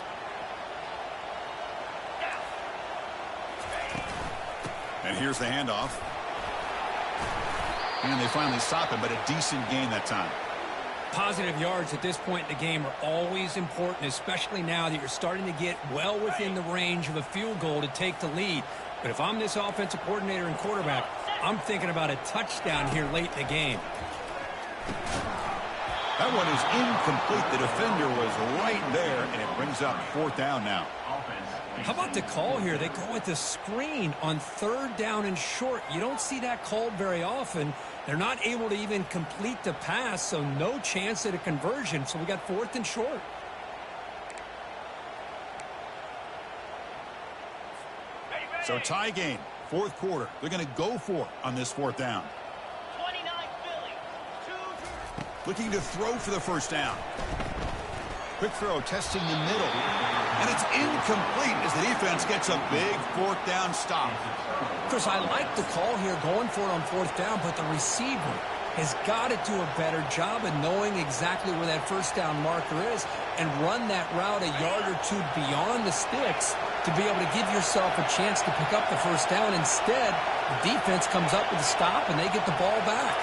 And here's the handoff. And they finally stop him, but a decent gain that time. Positive yards at this point in the game are always important, especially now that you're starting to get well within the range of a field goal to take the lead. But if I'm this offensive coordinator and quarterback, I'm thinking about a touchdown here late in the game. That one is incomplete. The defender was right there, and it brings up fourth down now. How about the call here? They go with the screen on third down and short. You don't see that called very often. They're not able to even complete the pass, so no chance at a conversion. So we got fourth and short. So tie game, fourth quarter. They're going to go for it on this fourth down. 29 Philly. Looking to throw for the first down. Quick throw, testing the middle. And it's incomplete as the defense gets a big fourth down stop. Chris, I like the call here going for it on fourth down, but the receiver has got to do a better job of knowing exactly where that first down marker is and run that route a yard or two beyond the sticks to be able to give yourself a chance to pick up the first down. Instead, the defense comes up with a stop and they get the ball back.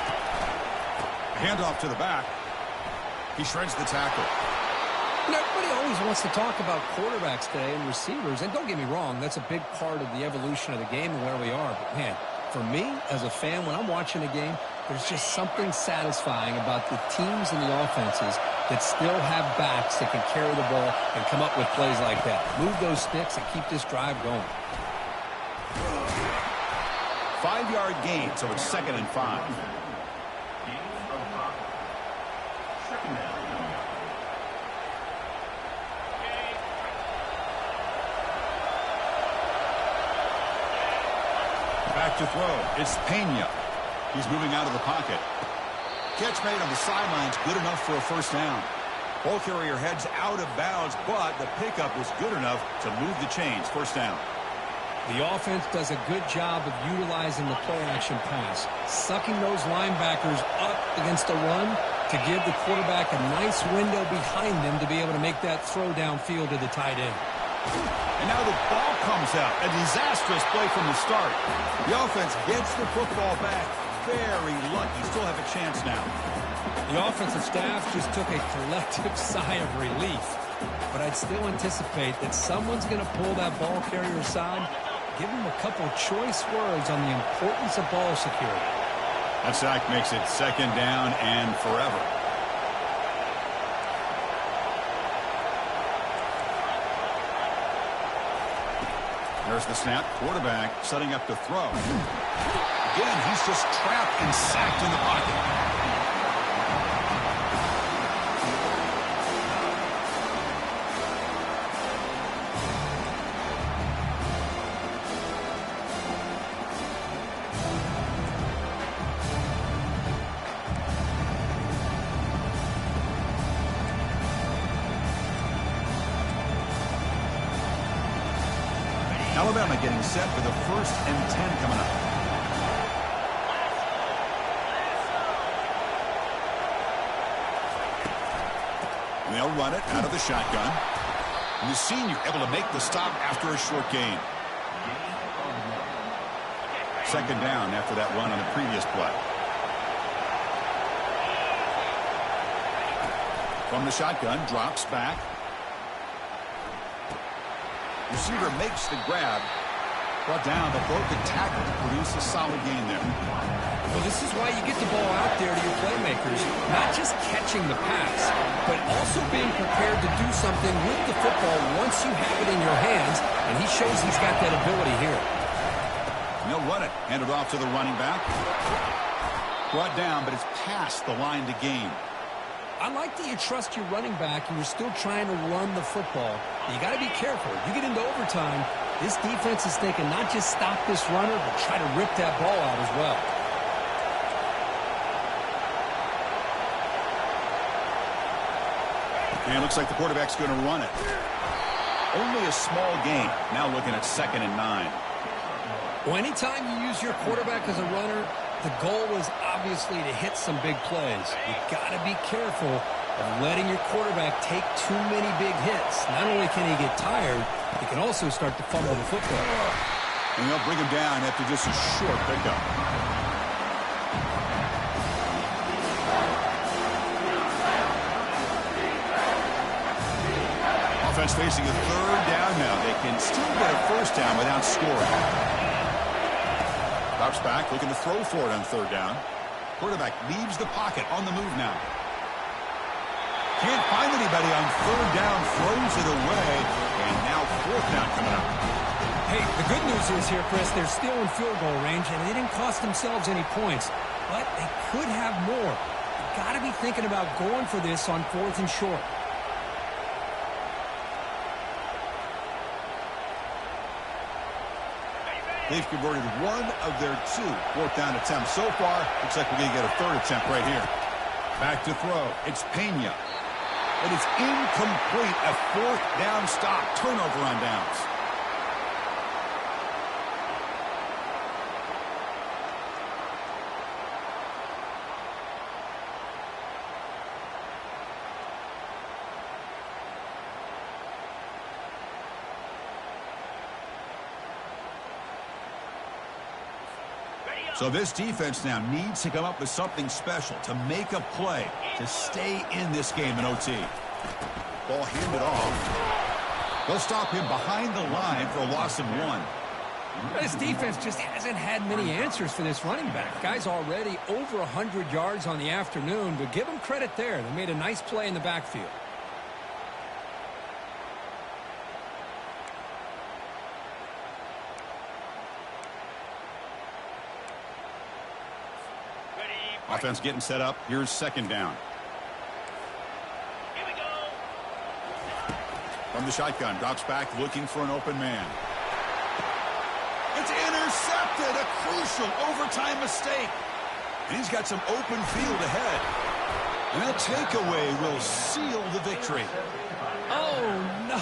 Handoff to the back. He shreds the tackle. You know, everybody always wants to talk about quarterbacks today and receivers, and don't get me wrong, that's a big part of the evolution of the game and where we are. But, man, for me, as a fan, when I'm watching a game, there's just something satisfying about the teams and the offenses that still have backs that can carry the ball and come up with plays like that. Move those sticks and keep this drive going. 5-yard gain, so it's 2nd and 5. Back to throw. It's Pena. He's moving out of the pocket. Catch made on the sidelines, good enough for a first down. Ball carrier heads out of bounds, but the pickup was good enough to move the chains. First down. The offense does a good job of utilizing the play-action pass, sucking those linebackers up against the run to give the quarterback a nice window behind them to be able to make that throw downfield to the tight end. And now the ball comes out. A disastrous play from the start. The offense gets the football back. Very lucky. Still have a chance now. The offensive staff just took a collective sigh of relief. But I'd still anticipate that someone's going to pull that ball carrier aside, give him a couple choice words on the importance of ball security. That sack makes it 2nd down and forever. There's the snap. Quarterback setting up to throw. Again, he's just trapped and sacked in the pocket. Alabama getting set for the 1st and 10 coming up. They'll run it out of the shotgun. And the senior able to make the stop after a short gain. second down after that run on the previous play. From the shotgun, drops back. Receiver makes the grab. Brought down, the broken tackle to produce a solid gain there. Well, this is why you get the ball out there to your playmakers. Not just catching the pass, but also being prepared to do something with the football once you have it in your hands, and he shows he's got that ability here. And they'll run it. Hand it off to the running back. Brought down, but it's past the line to gain. I like that you trust your running back and you're still trying to run the football. You got to be careful. You get into overtime, this defense is thinking not just stop this runner, but try to rip that ball out as well. And it looks like the quarterback's going to run it. Only a small gain. Now looking at 2nd and 9. Well, anytime you use your quarterback as a runner, the goal is obviously to hit some big plays. You got to be careful of letting your quarterback take too many big hits. Not only can he get tired, he can also start to fumble the football. And they'll bring him down after just a short pickup. Offense facing a 3rd down now. They can still get a 1st down without scoring. Drops back, looking to throw for it on 3rd down. Quarterback leaves the pocket on the move now. Can't find anybody on 3rd down, throws it away, and now 4th down coming up. Hey, the good news is here, Chris, they're still in field goal range, and they didn't cost themselves any points, but they could have more. You got to be thinking about going for this on 4th and short. They've converted 1 of their 2 4th down attempts so far. Looks like we're going to get a 3rd attempt right here. Back to throw. It's Pena. And it's incomplete. A 4th down stop. Turnover on downs. So this defense now needs to come up with something special to make a play to stay in this game in OT. Ball handed off. They'll stop him behind the line for a loss of 1. This defense just hasn't had many answers for this running back. Guy's already over 100 yards on the afternoon, but give him credit there. They made a nice play in the backfield. Offense getting set up. Here's 2nd down. Here we go. From the shotgun, drops back, looking for an open man. It's intercepted. A crucial overtime mistake. And he's got some open field ahead. And that takeaway will seal the victory. Oh, no.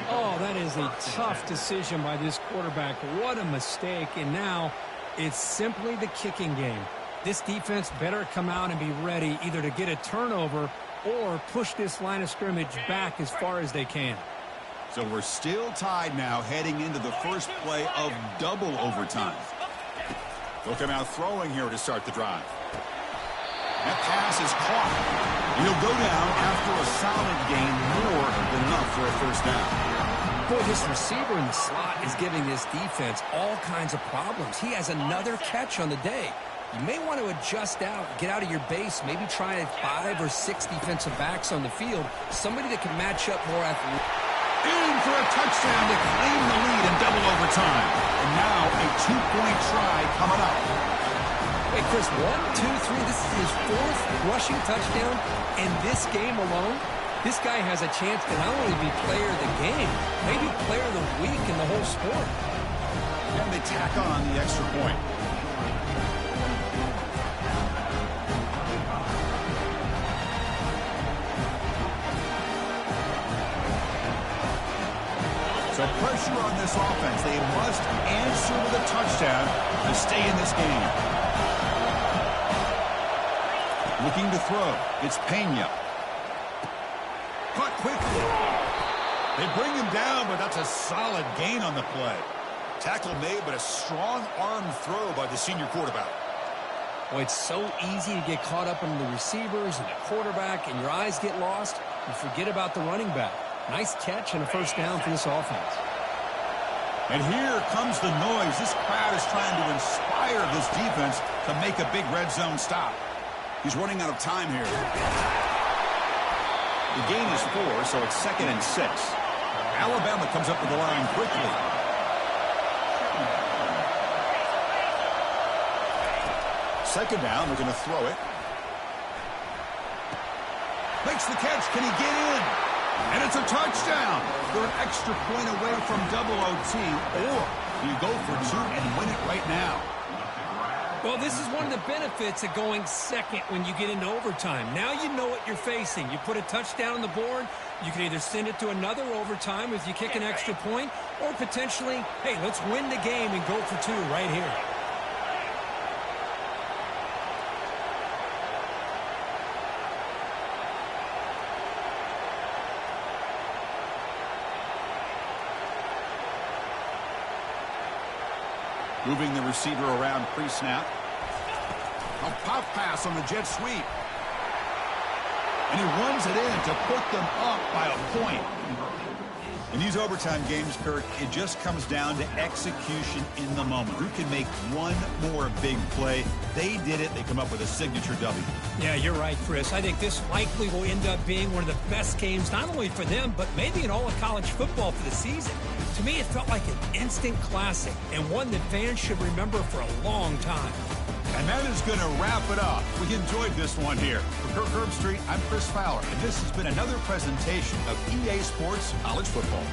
Oh, that is a tough decision by this quarterback. What a mistake. And now it's simply the kicking game. This defense better come out and be ready either to get a turnover or push this line of scrimmage back as far as they can. So we're still tied now heading into the first play of double overtime. They'll come out throwing here to start the drive. That pass is caught. He'll go down after a solid gain, more than enough for a 1st down. Boy, this receiver in the slot is giving this defense all kinds of problems. He has another catch on the day. You may want to adjust out, get out of your base, maybe try 5 or 6 defensive backs on the field, somebody that can match up more athletic. In for a touchdown to claim the lead in double overtime. And now a 2-point try coming up. Wait, Chris, 1, 2, 3, this is his 4th rushing touchdown in this game alone. This guy has a chance to not only be player of the game, maybe player of the week in the whole sport. And they tack on the extra point. So pressure on this offense. They must answer with a touchdown to stay in this game. Looking to throw. It's Pena. Caught quickly. They bring him down, but that's a solid gain on the play. Tackle made, but a strong arm throw by the senior quarterback. Well, it's so easy to get caught up in the receivers and the quarterback, and your eyes get lost. You forget about the running back. Nice catch and a first down for this offense. And here comes the noise. This crowd is trying to inspire this defense to make a big red zone stop. He's running out of time here. The gain is 4, so it's 2nd and 6. Alabama comes up to the line quickly. Second down, they're going to throw it. Makes the catch. Can he get in? And it's a touchdown. They're an extra point away from double OT, or you go for 2 and win it right now. Well, this is one of the benefits of going second when you get into overtime. Now you know what you're facing. You put a touchdown on the board, you can either send it to another overtime if you kick an extra point, or potentially, hey, let's win the game and go for 2 right here. Moving the receiver around pre-snap. A pop pass on the jet sweep. And he runs it in to put them up by a point. In these overtime games, Kirk, it just comes down to execution in the moment. Who can make one more big play? They did it. They come up with a signature W. Yeah, you're right, Chris. I think this likely will end up being one of the best games, not only for them, but maybe in all of college football for the season. To me, it felt like an instant classic and one that fans should remember for a long time. And that is going to wrap it up. We enjoyed this one here. For Kirk Herbstreit, I'm Chris Fowler, and this has been another presentation of EA Sports College Football.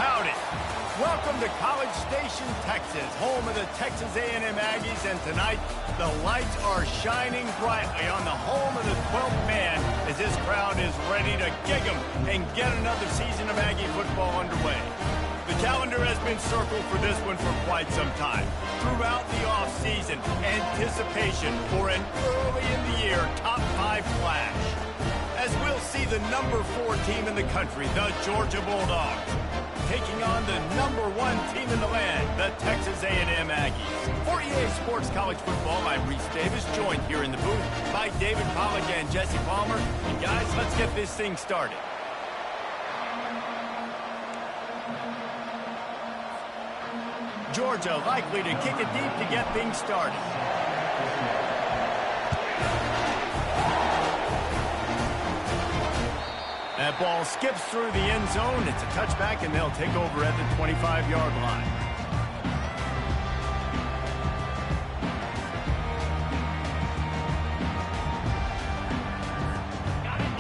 Howdy. Welcome to College Station, Texas, home of the Texas A&M Aggies, and tonight the lights are shining brightly on the home of the 12th man as this crowd is ready to gig 'em and get another season of Aggie football underway. The calendar has been circled for this one for quite some time. Throughout the offseason, anticipation for an early-in-the-year top 5 flash. As we'll see the number 4 team in the country, the Georgia Bulldogs, taking on the number 1 team in the land, the Texas A&M Aggies. For EA Sports College Football, I'm Reese Davis, joined here in the booth by David Pollack and Jesse Palmer. And guys, let's get this thing started. Georgia likely to kick it deep to get things started. That ball skips through the end zone. It's a touchback, and they'll take over at the 25-yard line.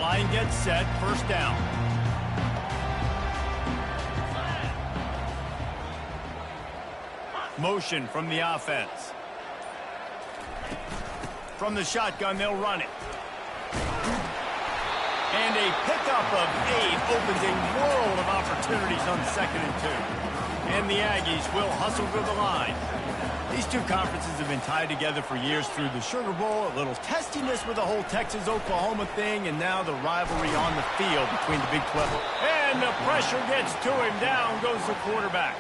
Line gets set, first down. Motion from the offense. From the shotgun, they'll run it. And a pickup of 8 opens a world of opportunities on 2nd and 2. And the Aggies will hustle to the line. These two conferences have been tied together for years through the Sugar Bowl, a little testiness with the whole Texas-Oklahoma thing, and now the rivalry on the field between the Big 12. And the pressure gets to him. Down goes the quarterback.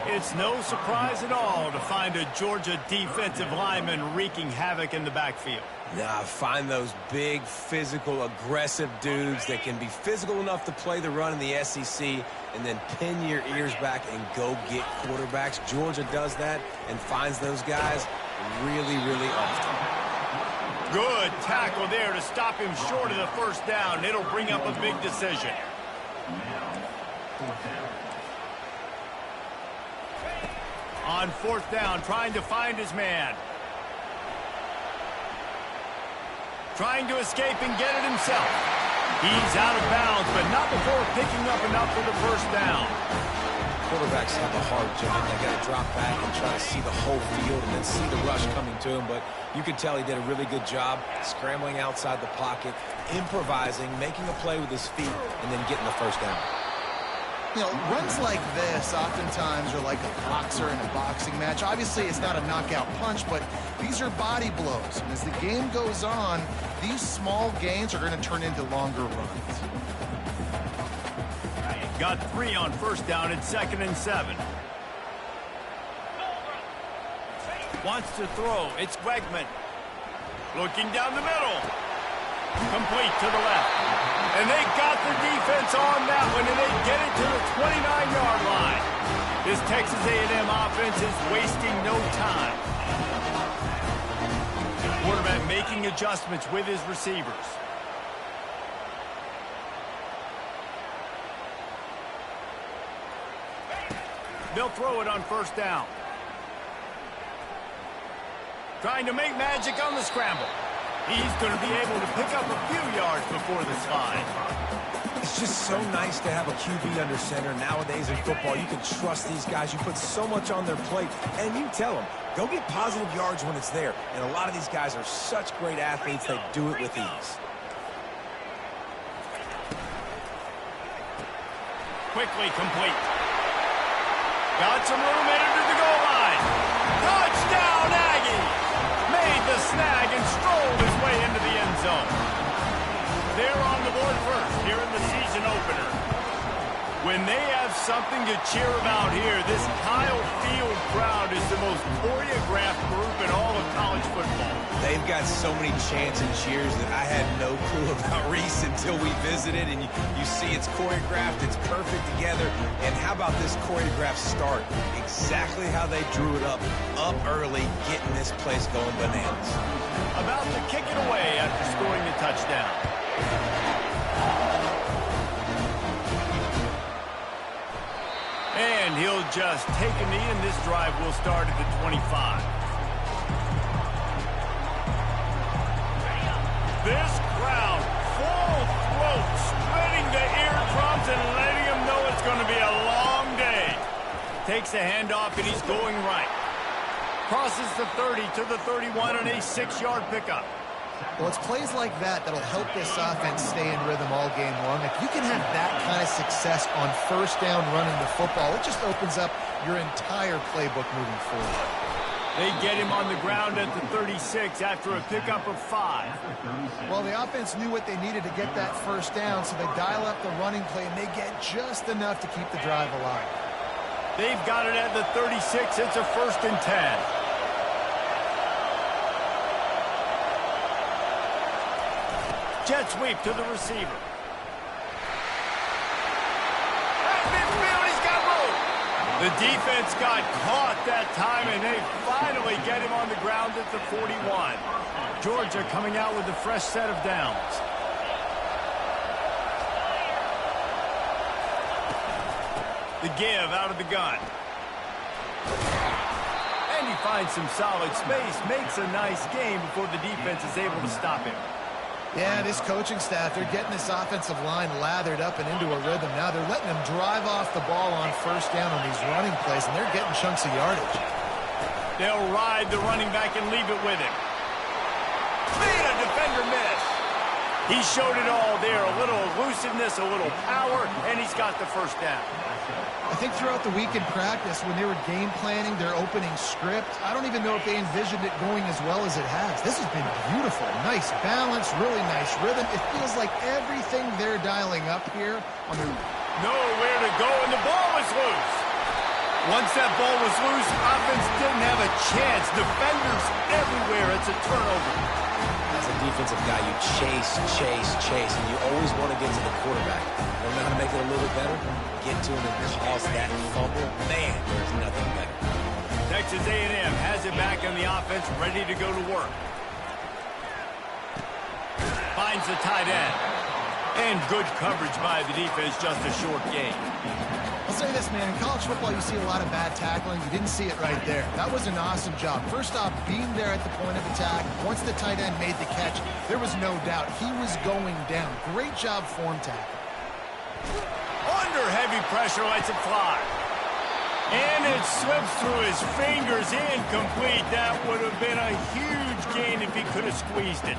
It's no surprise at all to find a Georgia defensive lineman wreaking havoc in the backfield. Nah, find those big, physical, aggressive dudes that can be physical enough to play the run in the SEC and then pin your ears back and go get quarterbacks. Georgia does that and finds those guys really, really often. Good tackle there to stop him short of the first down. It'll bring up a big decision. On 4th down, trying to find his man. Trying to escape and get it himself. He's out of bounds, but not before picking up enough for the first down. Quarterbacks have a hard job. They got to drop back and try to see the whole field and then see the rush coming to him. But you could tell he did a really good job scrambling outside the pocket, improvising, making a play with his feet, and then getting the first down. You know, runs like this oftentimes are like a boxer in a boxing match. Obviously, it's not a knockout punch, but these are body blows. And as the game goes on, these small gains are going to turn into longer runs. Got 3 on first down at 2nd and 7. Wants to throw. It's Wegman. Looking down the middle. Complete to the left. And they got the defense on that one, and they get it to the 29-yard line. This Texas A&M offense is wasting no time. Quarterback making adjustments with his receivers. They'll throw it on first down. Trying to make magic on the scramble. He's going to be able to pick up a few yards before the slide. It's just so nice to have a QB under center. Nowadays in football, you can trust these guys. You put so much on their plate, and you tell them, go get positive yards when it's there. And a lot of these guys are such great athletes, they do it with ease. Quickly complete. Got some room headed to the goal line. Touchdown, Aggie! Made the snag and strolled his way into the end zone. They're on the board first here in the season opener. When they have something to cheer about here, this Kyle Field crowd is the most choreographed group in all of college football. They've got so many chants and cheers that I had no clue about Reese until we visited, and you see it's choreographed, it's perfect together. And how about this choreographed start? Exactly how they drew it up early, getting this place going bananas. About to kick it away after scoring the touchdown. And he'll just take a knee, and this drive will start at the 25. This crowd, full throat, spreading the eardrums and letting them know it's going to be a long Takes the handoff, and he's going right. Crosses the 30 to the 31 and a 6-yard pickup. Well, it's plays like that that'll help this offense stay in rhythm all game long. If you can have that kind of success on first down running the football, it just opens up your entire playbook moving forward. They get him on the ground at the 36 after a pickup of 5. Well, the offense knew what they needed to get that first down, so they dial up the running play, and they get just enough to keep the drive alive. They've got it at the 36. It's a 1st and 10. Jet sweep to the receiver. At midfield, he's got room. The defense got caught that time, and they finally get him on the ground at the 41. Georgia coming out with a fresh set of downs. The give out of the gun. And he finds some solid space, makes a nice game before the defense is able to stop him. Yeah, this coaching staff, they're getting this offensive line lathered up and into a rhythm. Now they're letting them drive off the ball on first down on these running plays, and they're getting chunks of yardage. They'll ride the running back and leave it with him. Made a defender miss. He showed it all there, a little elusiveness, a little power, and he's got the first down. I think throughout the week in practice, when they were game planning their opening script, I don't even know if they envisioned it going as well as it has. This has been beautiful. Nice balance, really nice rhythm. It feels like everything they're dialing up here on their... Nowhere to go, and the ball is loose. Once that ball was loose, offense didn't have a chance. Defenders everywhere. It's a turnover. As a defensive guy, you chase, and you always want to get to the quarterback. You don't know how to make it a little bit better? Get to him and cause that fumble. Man, there's nothing better. Texas A&M has it back on the offense, ready to go to work. Finds the tight end. And good coverage by the defense, just a short gain. I'll say this, man. In college football, you see a lot of bad tackling. You didn't see it right there. That was an awesome job. First off, being there at the point of attack. Once the tight end made the catch, there was no doubt he was going down. Great job form tackle. Under heavy pressure, lets it fly. And it slips through his fingers, incomplete. That would have been a huge gain if he could have squeezed it.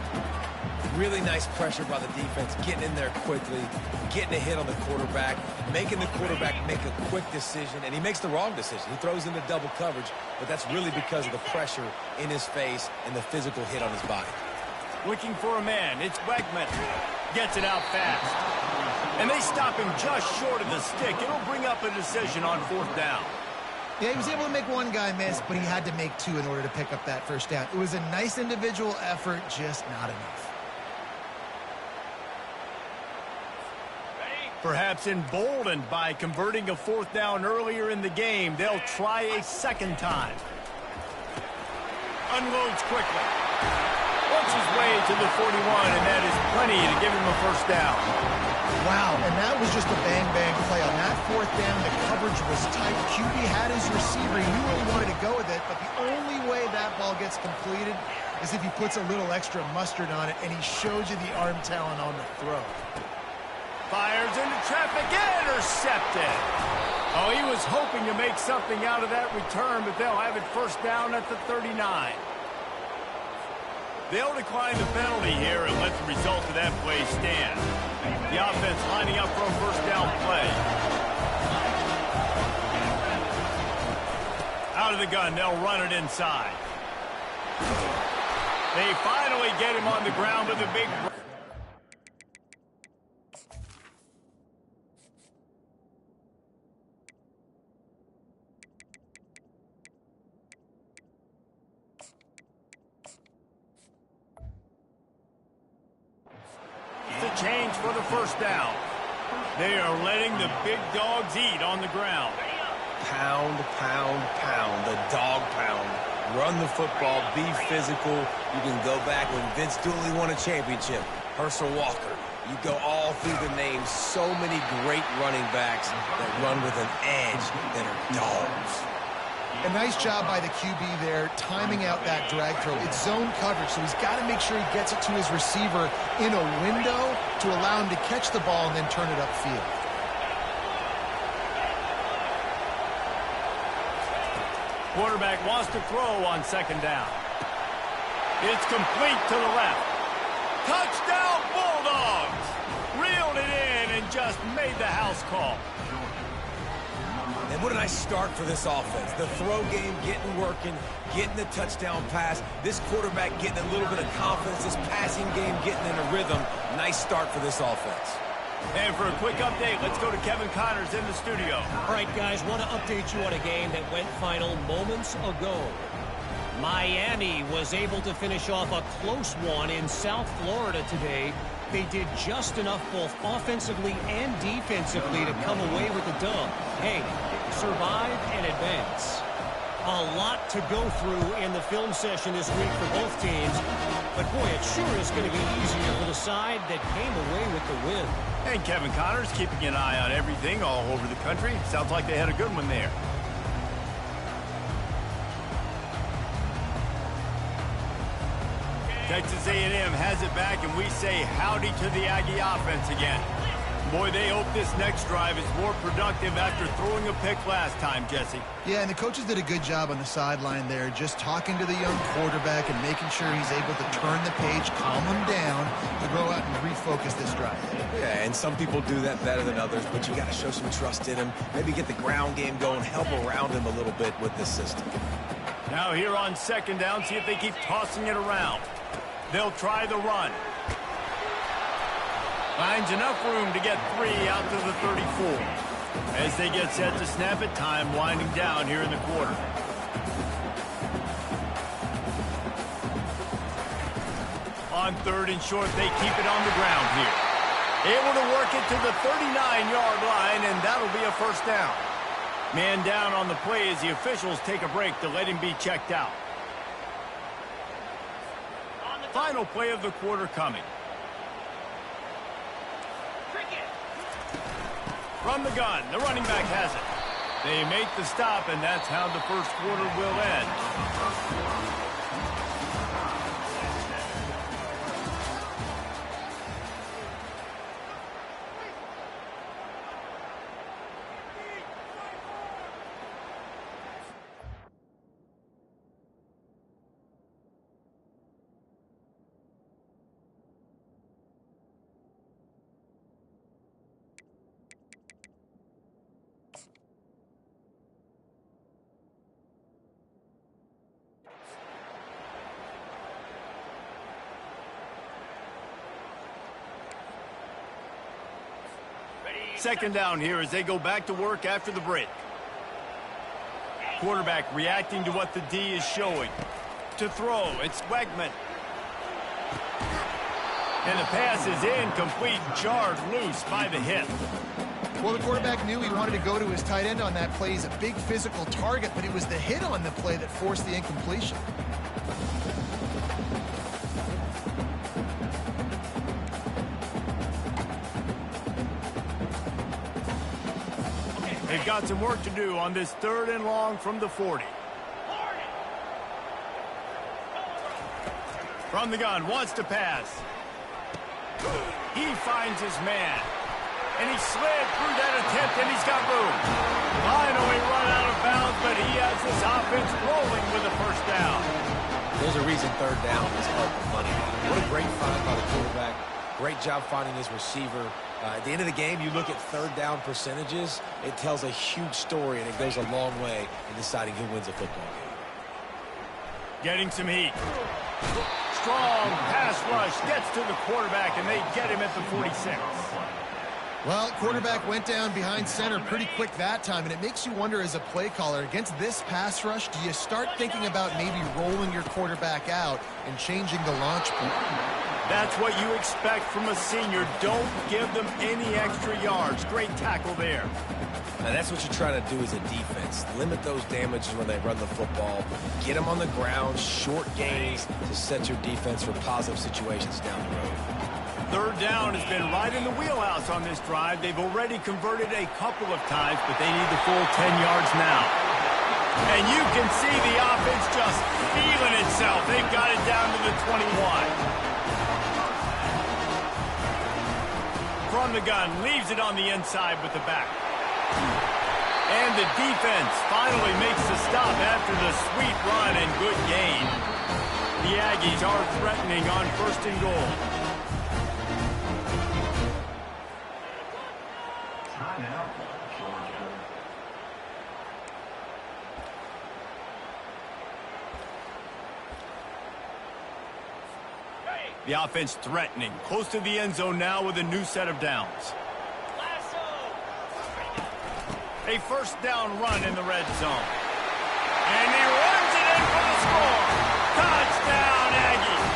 Really nice pressure by the defense, getting in there quickly, getting a hit on the quarterback, making the quarterback make a quick decision, and he makes the wrong decision. He throws into double coverage, but that's really because of the pressure in his face and the physical hit on his body. Looking for a man. It's Beckman. Gets it out fast. And they stop him just short of the stick. It'll bring up a decision on 4th down. Yeah, he was able to make one guy miss, but he had to make 2 in order to pick up that first down. It was a nice individual effort, just not enough. Perhaps emboldened by converting a 4th down earlier in the game, they'll try a second time. Unloads quickly. Works his way to the 41, and that is plenty to give him a first down. Wow, and that was just a bang-bang play. On that 4th down, the coverage was tight. QB had his receiver. He knew where he wanted to go with it, but the only way that ball gets completed is if he puts a little extra mustard on it, and he shows you the arm talent on the throw. Fires into traffic, intercepted. Oh, he was hoping to make something out of that return, but they'll have it first down at the 39. They'll decline the penalty here and let the result of that play stand. The offense lining up for a first down play. Out of the gun, they'll run it inside. They finally get him on the ground with a big... change for the first down. They are letting the big dogs eat on the ground. Pound, pound, pound, the dog pound. Run the football, be physical. You can go back when Vince Dooley won a championship. Herschel Walker. You go all through the names. So many great running backs that run with an edge that are dogs. A nice job by the QB there, timing out that drag throw. It's zone coverage, so he's got to make sure he gets it to his receiver in a window to allow him to catch the ball and then turn it upfield. Quarterback wants to throw on second down. It's complete to the left. Touchdown, Bulldogs! Reeled it in and just made the house call. And what a nice start for this offense. The throw game getting working, getting the touchdown pass. This quarterback getting a little bit of confidence. This passing game getting in a rhythm. Nice start for this offense. And for a quick update, let's go to Kevin Connors in the studio. All right, guys, want to update you on a game that went final moments ago. Miami was able to finish off a close one in South Florida today. They did just enough both offensively and defensively to come away with the dub. Hey, survive and advance. A lot to go through in the film session this week for both teams. But, boy, it sure is going to be easier for the side that came away with the win. And Kevin Connors keeping an eye on everything all over the country. Sounds like they had a good one there. Texas A&M has it back, and we say howdy to the Aggie offense again. Boy, they hope this next drive is more productive after throwing a pick last time, Jesse. Yeah, and the coaches did a good job on the sideline there, just talking to the young quarterback and making sure he's able to turn the page, calm him down, to go out and refocus this drive. Yeah, and some people do that better than others, but you got to show some trust in him. Maybe get the ground game going, help around him a little bit with this system. Now here on second down, see if they keep tossing it around. They'll try the run. Finds enough room to get 3 out to the 34. As they get set to snap it, time winding down here in the quarter. On third and short, they keep it on the ground here. Able to work it to the 39-yard line, and that'll be a first down. Man down on the play as the officials take a break to let him be checked out. Final play of the quarter coming. From the gun, the running back has it. They make the stop, and that's how the first quarter will end. Second down here as they go back to work after the break. Quarterback reacting to what the D is showing. To throw, it's Wegman. And the pass is incomplete, jarred loose by the hip. Well, the quarterback knew he wanted to go to his tight end on that play. He's a big physical target, but it was the hit on the play that forced the incompletion. They've got some work to do on this 3rd and long from the 40. From the gun, wants to pass. He finds his man. And he slid through that attempt, and he's got room. Finally run out of bounds, but he has this offense rolling with a first down. There's a reason 3rd down is hard for money. What a great find by the quarterback. Great job finding his receiver. At the end of the game, you look at 3rd down percentages. It tells a huge story, and it goes a long way in deciding who wins a football game. Getting some heat. Strong pass rush gets to the quarterback, and they get him at the 46. Well, quarterback went down behind center pretty quick that time, and it makes you wonder as a play caller, against this pass rush, do you start thinking about maybe rolling your quarterback out and changing the launch point? That's what you expect from a senior. Don't give them any extra yards. Great tackle there. Now, that's what you try to do as a defense. Limit those damages when they run the football. Get them on the ground, short gains to set your defense for positive situations down the road. 3rd down has been right in the wheelhouse on this drive. They've already converted a couple of times, but they need the full 10 yards now. And you can see the offense just feeling itself. They've got it down to the 21. From the gun, leaves it on the inside with the back. And the defense finally makes the stop after the sweet run and good gain. The Aggies are threatening on 1st and goal. Timeout, Georgia. The offense threatening, close to the end zone now with a new set of downs. A 1st down run in the red zone. And he runs it in for the score. Touchdown, Aggies.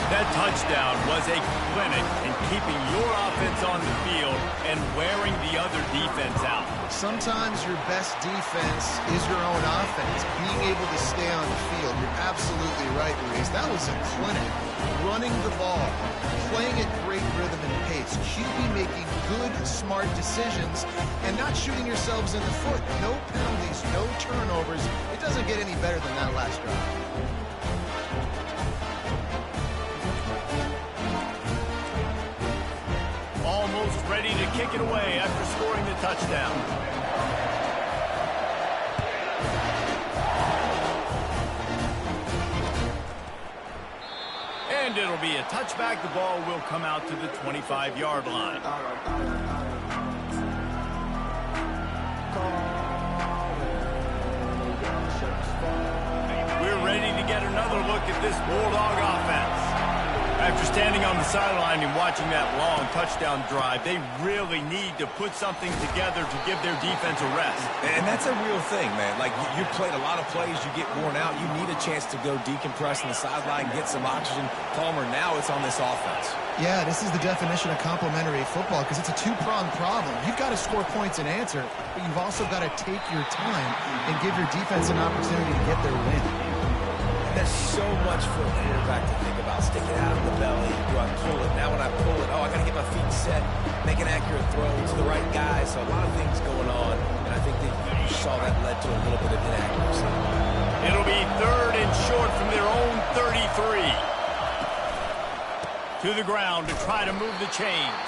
That touchdown was a clinic in keeping your offense on the field and wearing the other defense out. Sometimes your best defense is your own offense. Being able to stay on the field, you're absolutely right, Reese. That was a clinic. Running the ball, playing at great rhythm and pace, QB making good, smart decisions, and not shooting yourselves in the foot. No penalties, no turnovers. It doesn't get any better than that last drive. Almost ready to kick it away after scoring the touchdown. And it'll be a touchback. The ball will come out to the 25-yard line. We're ready to get another look at this Bulldog offense. After standing on the sideline and watching that long touchdown drive, they really need to put something together to give their defense a rest. And that's a real thing, man. Like, you played a lot of plays, you get worn out, you need a chance to go decompress on the sideline, get some oxygen. Palmer, now it's on this offense. Yeah, this is the definition of complementary football because it's a two-pronged problem. You've got to score points and answer, but you've also got to take your time and give your defense an opportunity to get their win. There's so much for a quarterback to think about. Stick it out of the belly. Do I pull it? Now when I pull it, I got to get my feet set, make an accurate throw to the right guy. So a lot of things going on, and I think that you saw that led to a little bit of inaccuracy. It'll be 3rd and short from their own 33. To the ground to try to move the chains.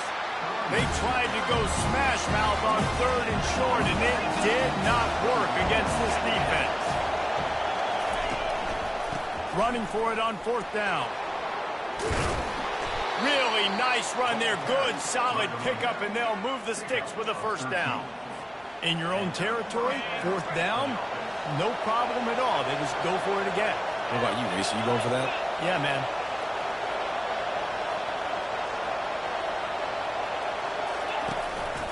They tried to go smash mouth on 3rd and short, and it did not work against this defense. Running for it on 4th down. Really nice run there. Good, solid pickup, and they'll move the sticks with a 1st down. In your own territory, 4th down, no problem at all. They just go for it again. What about you, Reese? Are you going for that? Yeah, man.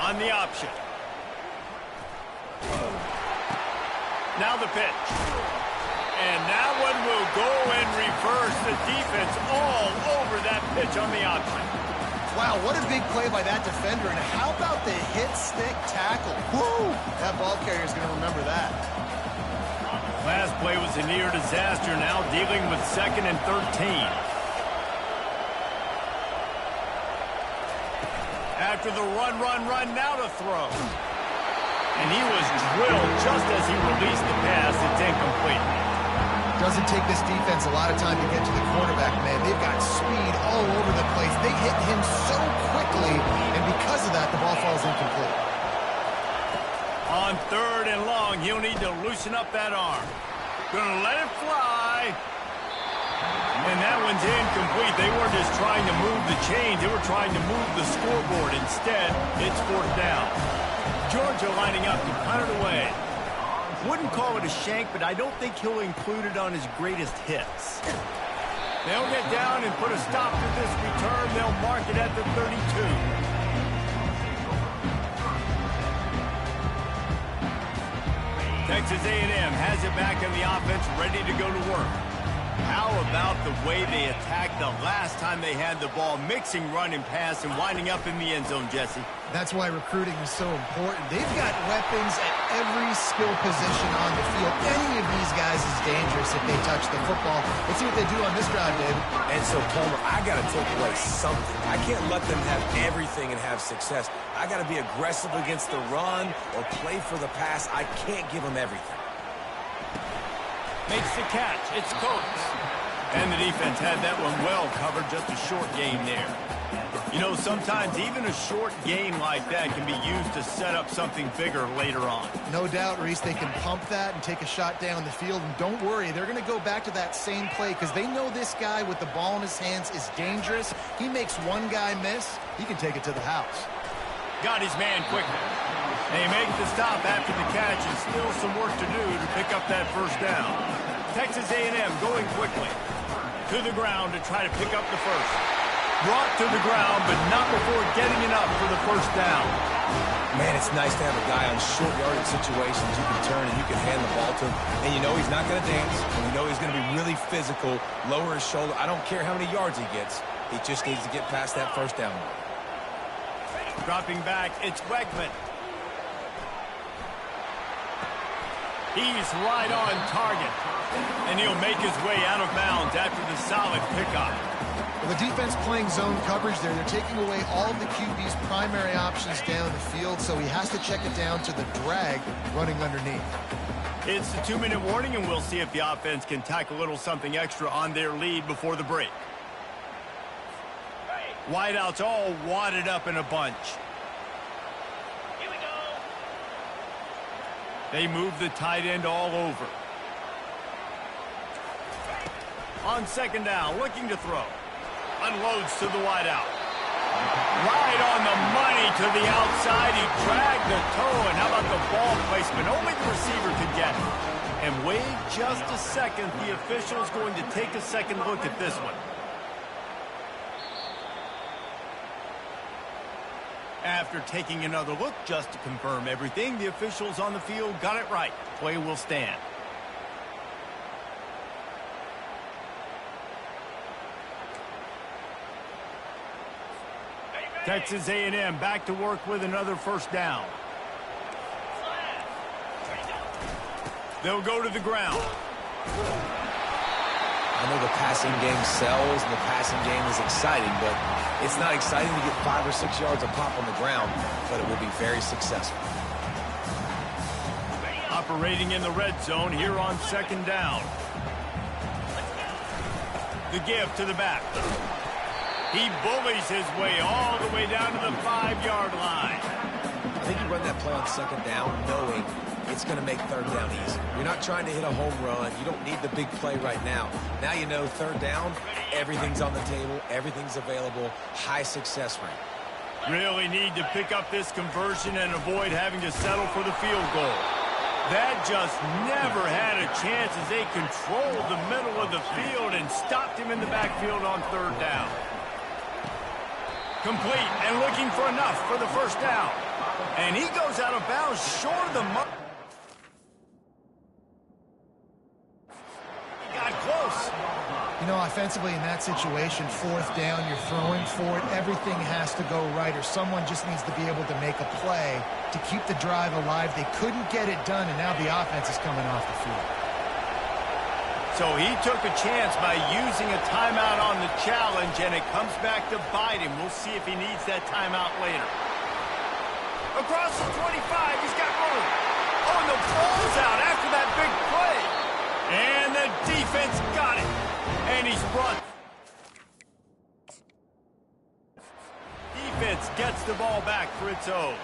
On the option. Now the pitch. And that one will go and reverse. The defense all over that pitch on the option. Wow, what a big play by that defender. And how about the hit stick tackle? Woo! That ball carrier is going to remember that. Last play was a near disaster. Now dealing with 2nd and 13. After the run, now to throw. And he was drilled just as he released the pass. It's incomplete. Doesn't take this defense a lot of time to get to the quarterback, man. They've got speed all over the place. They hit him so quickly, and because of that, the ball falls incomplete. On 3rd and long, he'll need to loosen up that arm. Gonna let it fly. And that one's incomplete. They weren't just trying to move the chains. They were trying to move the scoreboard. Instead, it's 4th down. Georgia lining up to punt it away. Wouldn't call it a shank, but I don't think he'll include it on his greatest hits. They'll get down and put a stop to this return. They'll mark it at the 32. Texas A&M has it back in the offense, ready to go to work. How about the way they attacked the last time they had the ball, mixing run and pass and winding up in the end zone, Jesse? That's why recruiting is so important. They've got weapons at every skill position on the field. Any of these guys is dangerous if they touch the football. Let's see what they do on this drive, David. And so, Palmer, I got to take away something. I can't let them have everything and have success. I got to be aggressive against the run or play for the pass. I can't give them everything. Makes the catch. It's Coates. And the defense had that one well covered, just a short gain there. You know, sometimes even a short gain like that can be used to set up something bigger later on. No doubt, Reese, they can pump that and take a shot down the field. And don't worry, they're going to go back to that same play because they know this guy with the ball in his hands is dangerous. He makes one guy miss, he can take it to the house. Got his man quickly. They make the stop after the catch, and still some work to do to pick up that first down. Texas A&M going quickly to the ground to try to pick up the first. Brought to the ground, but not before getting enough for the first down. Man, it's nice to have a guy on short yardage situations you can turn and you can hand the ball to him. And you know he's not going to dance. And you know he's going to be really physical, lower his shoulder. I don't care how many yards he gets. He just needs to get past that first down. Dropping back, it's Wegman. He's right on target. And he'll make his way out of bounds after the solid pickup. Well, the defense playing zone coverage there. They're taking away all of the QB's primary options down the field, so he has to check it down to the drag running underneath. It's the 2-minute warning, and we'll see if the offense can tack a little something extra on their lead before the break. Wideouts all wadded up in a bunch. Here we go. They move the tight end all over. On second down, looking to throw. Unloads to the wideout. Right on the money to the outside. He dragged the toe, and how about the ball placement? Only the receiver could get it. And wait just a second. The official's going to take a second look at this one. After taking another look just to confirm everything, the officials on the field got it right. Play will stand. Texas A&M back to work with another first down. They'll go to the ground. I know the passing game sells and the passing game is exciting, but it's not exciting to get 5 or 6 yards a pop on the ground, but it will be very successful. Operating in the red zone here on second down. The give to the back. He bullies his way all the way down to the 5-yard line. I think you run that play on second down knowing it's going to make third down easy. You're not trying to hit a home run. You don't need the big play right now. Now you know third down, everything's on the table, everything's available, high success rate. Really need to pick up this conversion and avoid having to settle for the field goal. That just never had a chance as they controlled the middle of the field and stopped him in the backfield on third down. Complete and looking for enough for the first down. And he goes out of bounds short of the mark. He got close. You know, offensively in that situation, fourth down, you're throwing for it. Everything has to go right, or someone just needs to be able to make a play to keep the drive alive. They couldn't get it done, and now the offense is coming off the field. So he took a chance by using a timeout on the challenge, and it comes back to bite him. We'll see if he needs that timeout later. Across the 25, he's got room. Oh, and the ball's out after that big play. And the defense got it. And he's brought. Defense gets the ball back for its own.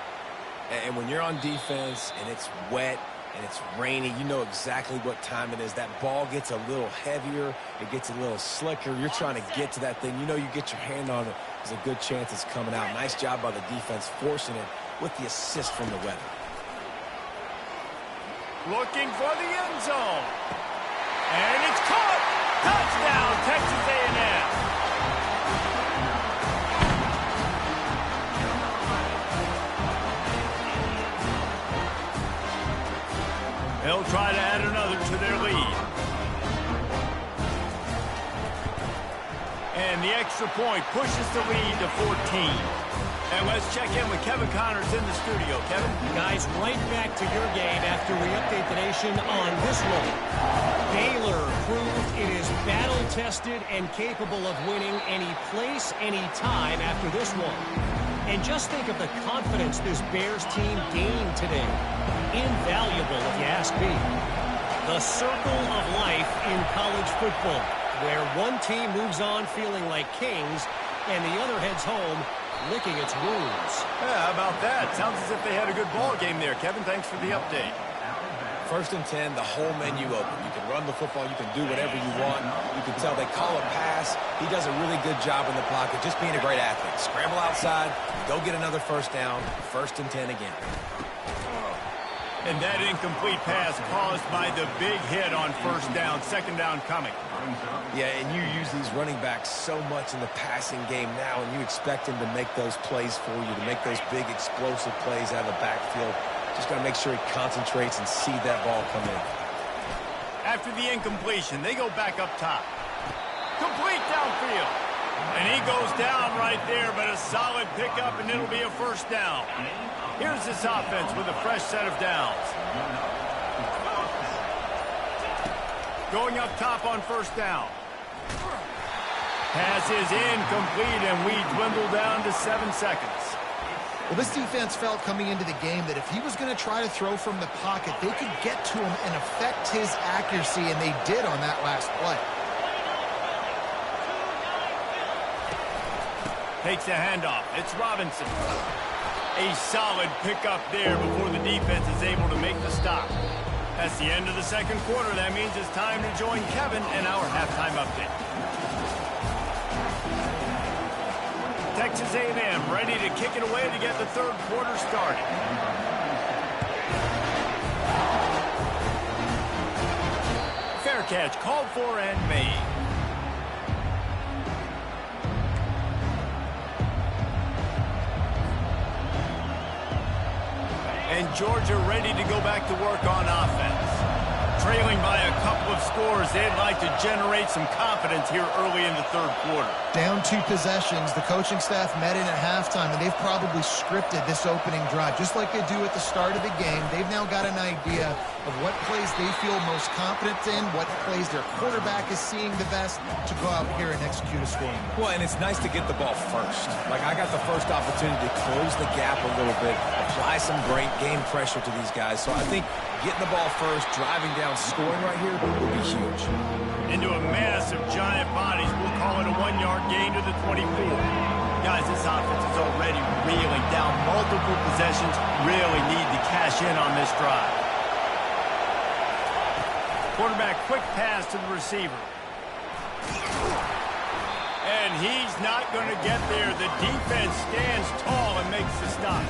And when you're on defense and it's wet and it's rainy, you know exactly what time it is. That ball gets a little heavier. It gets a little slicker. You're trying to get to that thing. You know you get your hand on it. There's a good chance it's coming out. Nice job by the defense forcing it with the assist from the weather. Looking for the end zone. And it's caught. Touchdown, Texas A&M. They'll try to add another to their lead. And the extra point pushes the lead to 14. And let's check in with Kevin Connors in the studio. Kevin? Guys, right back to your game after we update the nation on this one. Baylor proved it is battle-tested and capable of winning any place, any time after this one. And just think of the confidence this Bears team gained today. Invaluable, if you ask me. The circle of life in college football. where one team moves on feeling like kings and the other heads home licking its wounds. Yeah, how about that? Sounds as if they had a good ball game there. Kevin, thanks for the update. 1st and 10, the whole menu open. You can run the football. You can do whatever you want. You can tell they call a pass. He does a really good job in the pocket, just being a great athlete. Scramble outside, go get another 1st down, 1st and 10 again. And that incomplete pass caused by the big hit on 1st down, 2nd down coming. Yeah, and you use these running backs so much in the passing game now, and you expect him to make those plays for you, to make those big explosive plays out of the backfield. Just got to make sure he concentrates and see that ball come in. After the incompletion, they go back up top. Complete downfield. And he goes down right there, but a solid pickup, and it'll be a 1st down. Here's this offense with a fresh set of downs. Going up top on 1st down. Pass is incomplete, and we dwindle down to 7 seconds. Well, this defense felt coming into the game that if he was going to try to throw from the pocket, they could get to him and affect his accuracy, and they did on that last play. Takes the handoff. It's Robinson. A solid pickup there before the defense is able to make the stop. That's the end of the 2nd quarter. That means it's time to join Kevin in our halftime update. Texas A&M ready to kick it away to get the 3rd quarter started. Fair catch called for and made. And Georgia ready to go back to work on offense. Trailing by a couple of scores, they'd like to generate some confidence here early in the 3rd quarter. Down 2 possessions, the coaching staff met in at halftime, and they've probably scripted this opening drive. Just like they do at the start of the game, they've now got an idea of what plays they feel most confident in, what plays their quarterback is seeing the best to go out here and execute a scoring. Well, and it's nice to get the ball first. Like, I got the first opportunity to close the gap a little bit, apply some great game pressure to these guys. So I think getting the ball first, driving down, scoring right here will be huge. Into a mass of giant bodies. We'll call it a 1-yard gain to the 24. Guys, this offense is already reeling down multiple possessions. Really need to cash in on this drive. Quarterback quick pass to the receiver. And he's not going to get there. The defense stands tall and makes the stop.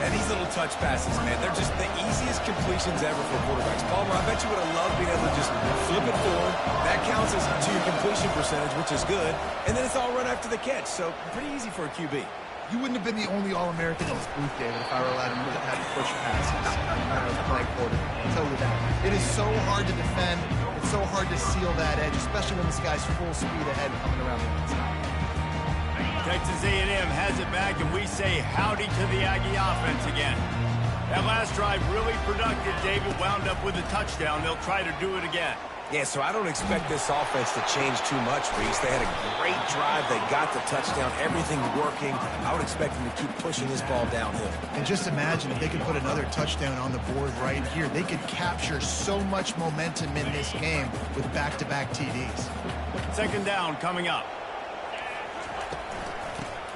And these little touch passes, man, they're just the easiest completions ever for quarterbacks. Palmer, I bet you would have loved being able to just flip it forward. That counts as to your completion percentage, which is good. And then it's all run after the catch, so pretty easy for a QB. You wouldn't have been the only All-American in this booth, David, if I were allowed to have to push passes when I was playing quarterback. I'll tell you that. It is so hard to defend. It's so hard to seal that edge, especially when this guy's full speed ahead coming around the inside. Texas A&M has it back, and we say howdy to the Aggie offense again. That last drive really productive. David wound up with a touchdown. They'll try to do it again. Yeah, so I don't expect this offense to change too much, Reese. They had a great drive. They got the touchdown. Everything's working. I would expect them to keep pushing this ball downhill. And just imagine if they could put another touchdown on the board right here. They could capture so much momentum in this game with back-to-back TDs. 2nd down coming up.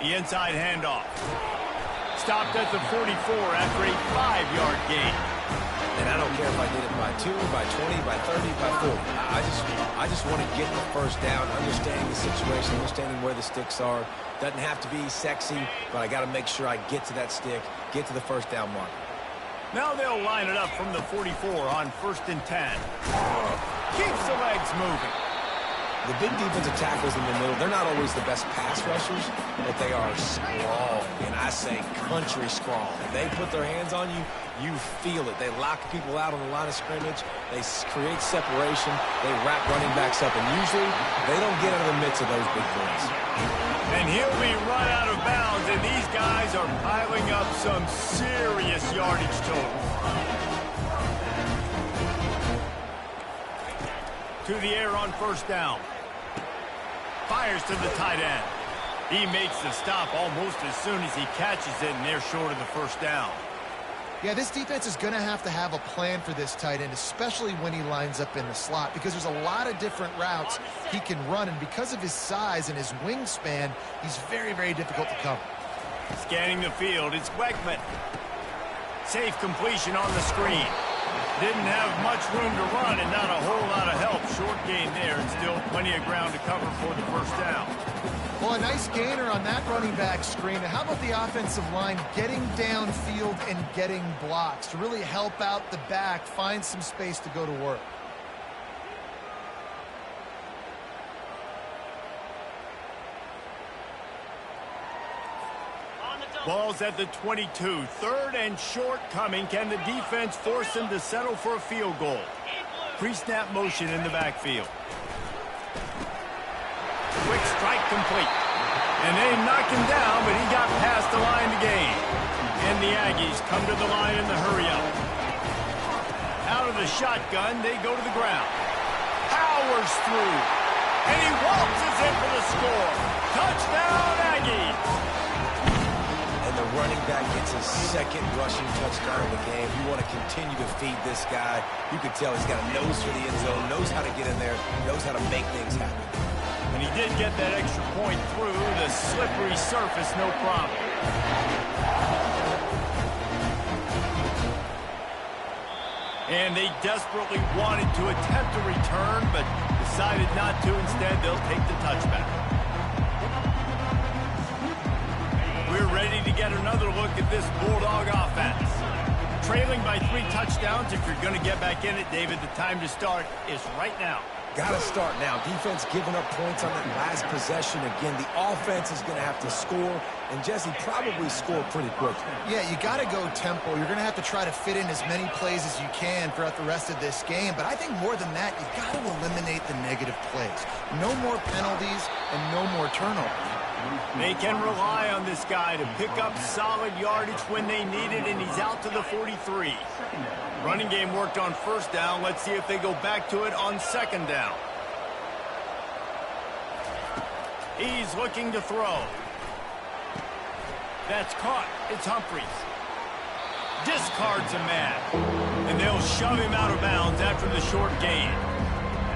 The inside handoff. Stopped at the 44 after a 5-yard gain. And I don't care if I did it by 2, by 20, by 30, by 40. I just want to get the 1st down, understanding the situation, understanding where the sticks are. Doesn't have to be sexy, but I got to make sure I get to that stick, get to the 1st down mark. Now they'll line it up from the 44 on 1st and 10. Keeps the legs moving. The big defensive tackles in the middle, they're not always the best pass rushers, but they are strong, and I say country strong. If they put their hands on you, you feel it. They lock people out on the line of scrimmage. They create separation. They wrap running backs up, and usually they don't get out of the midst of those big boys. And he'll be run out of bounds, and these guys are piling up some serious yardage total. To the air on 1st down. Fires to the tight end. He makes the stop almost as soon as he catches it, and they're short of the 1st down. Yeah, this defense is going to have a plan for this tight end, especially when he lines up in the slot, because there's a lot of different routes he can run, and because of his size and his wingspan, he's very, very difficult to cover. Scanning the field, it's Weckman. Safe completion on the screen. Didn't have much room to run and not a whole lot of help. Short gain there and still plenty of ground to cover for the first down. Well, a nice gainer on that running back screen. How about the offensive line getting downfield and getting blocks to really help out the back, find some space to go to work? Ball's at the 22. Third and short coming. Can the defense force him to settle for a field goal? Pre-snap motion in the backfield. Quick strike complete. And they knock him down, but he got past the line to gain. And the Aggies come to the line in the hurry-up. Out of the shotgun, they go to the ground. Powers through. And he waltzes in for the score. Touchdown, Aggies! And the running back gets his second rushing touchdown of the game. You want to continue to feed this guy. You can tell he's got a nose for the end zone, knows how to get in there, knows how to make things happen. And he did get that extra point through the slippery surface, no problem. And they desperately wanted to attempt a return, but decided not to. Instead, they'll take the touchback. We're ready to get another look at this Bulldog offense. Trailing by 3 touchdowns. If you're going to get back in it, David, the time to start is right now. Got to start now. Defense giving up points on that last possession. Again, the offense is going to have to score, and Jesse probably score pretty quickly. Yeah, you got to go tempo. You're going to have to try to fit in as many plays as you can throughout the rest of this game, but I think more than that, you've got to eliminate the negative plays. No more penalties and no more turnovers. They can rely on this guy to pick up solid yardage when they need it, and he's out to the 43. Running game worked on first down. Let's see if they go back to it on second down. He's looking to throw. That's caught. It's Humphries. Discards a man. And they'll shove him out of bounds after the short gain.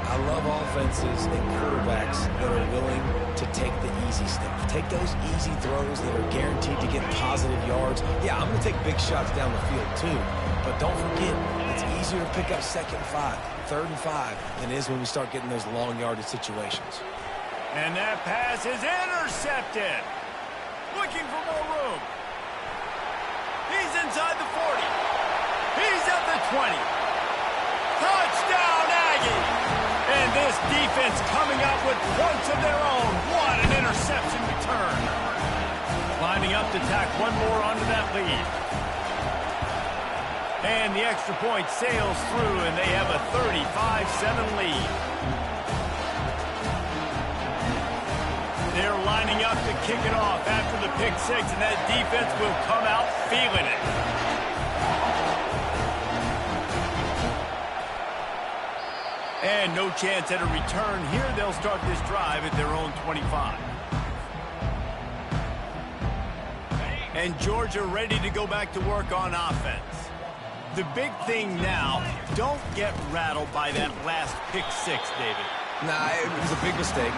I love offenses and quarterbacks that are willing to take the easy stuff. Take those easy throws that are guaranteed to get positive yards. Yeah, I'm going to take big shots down the field too. But don't forget, it's easier to pick up 2nd and 5, 3rd and 5 than it is when we start getting those long yardage situations. And that pass is intercepted. Looking for more room. He's inside the 40. He's at the 20. Touchdown, Aggie! And this defense coming up with points of their own. What an interception return. Lining up to tack one more onto that lead. And the extra point sails through, and they have a 35-7 lead. They're lining up to kick it off after the pick 6, and that defense will come out feeling it. And no chance at a return here. They'll start this drive at their own 25. And Georgia ready to go back to work on offense. The big thing now, don't get rattled by that last pick 6, David. Nah, it was a big mistake.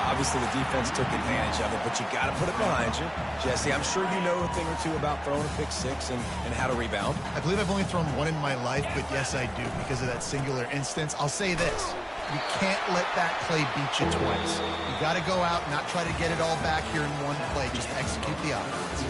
Obviously, the defense took advantage of it, but you got to put it behind you. Jesse, I'm sure you know a thing or two about throwing a pick 6 and how to rebound. I believe I've only thrown one in my life, but yes, I do because of that singular instance. I'll say this. You can't let that play beat you twice. You got to go out and not try to get it all back here in one play. Just execute the offense.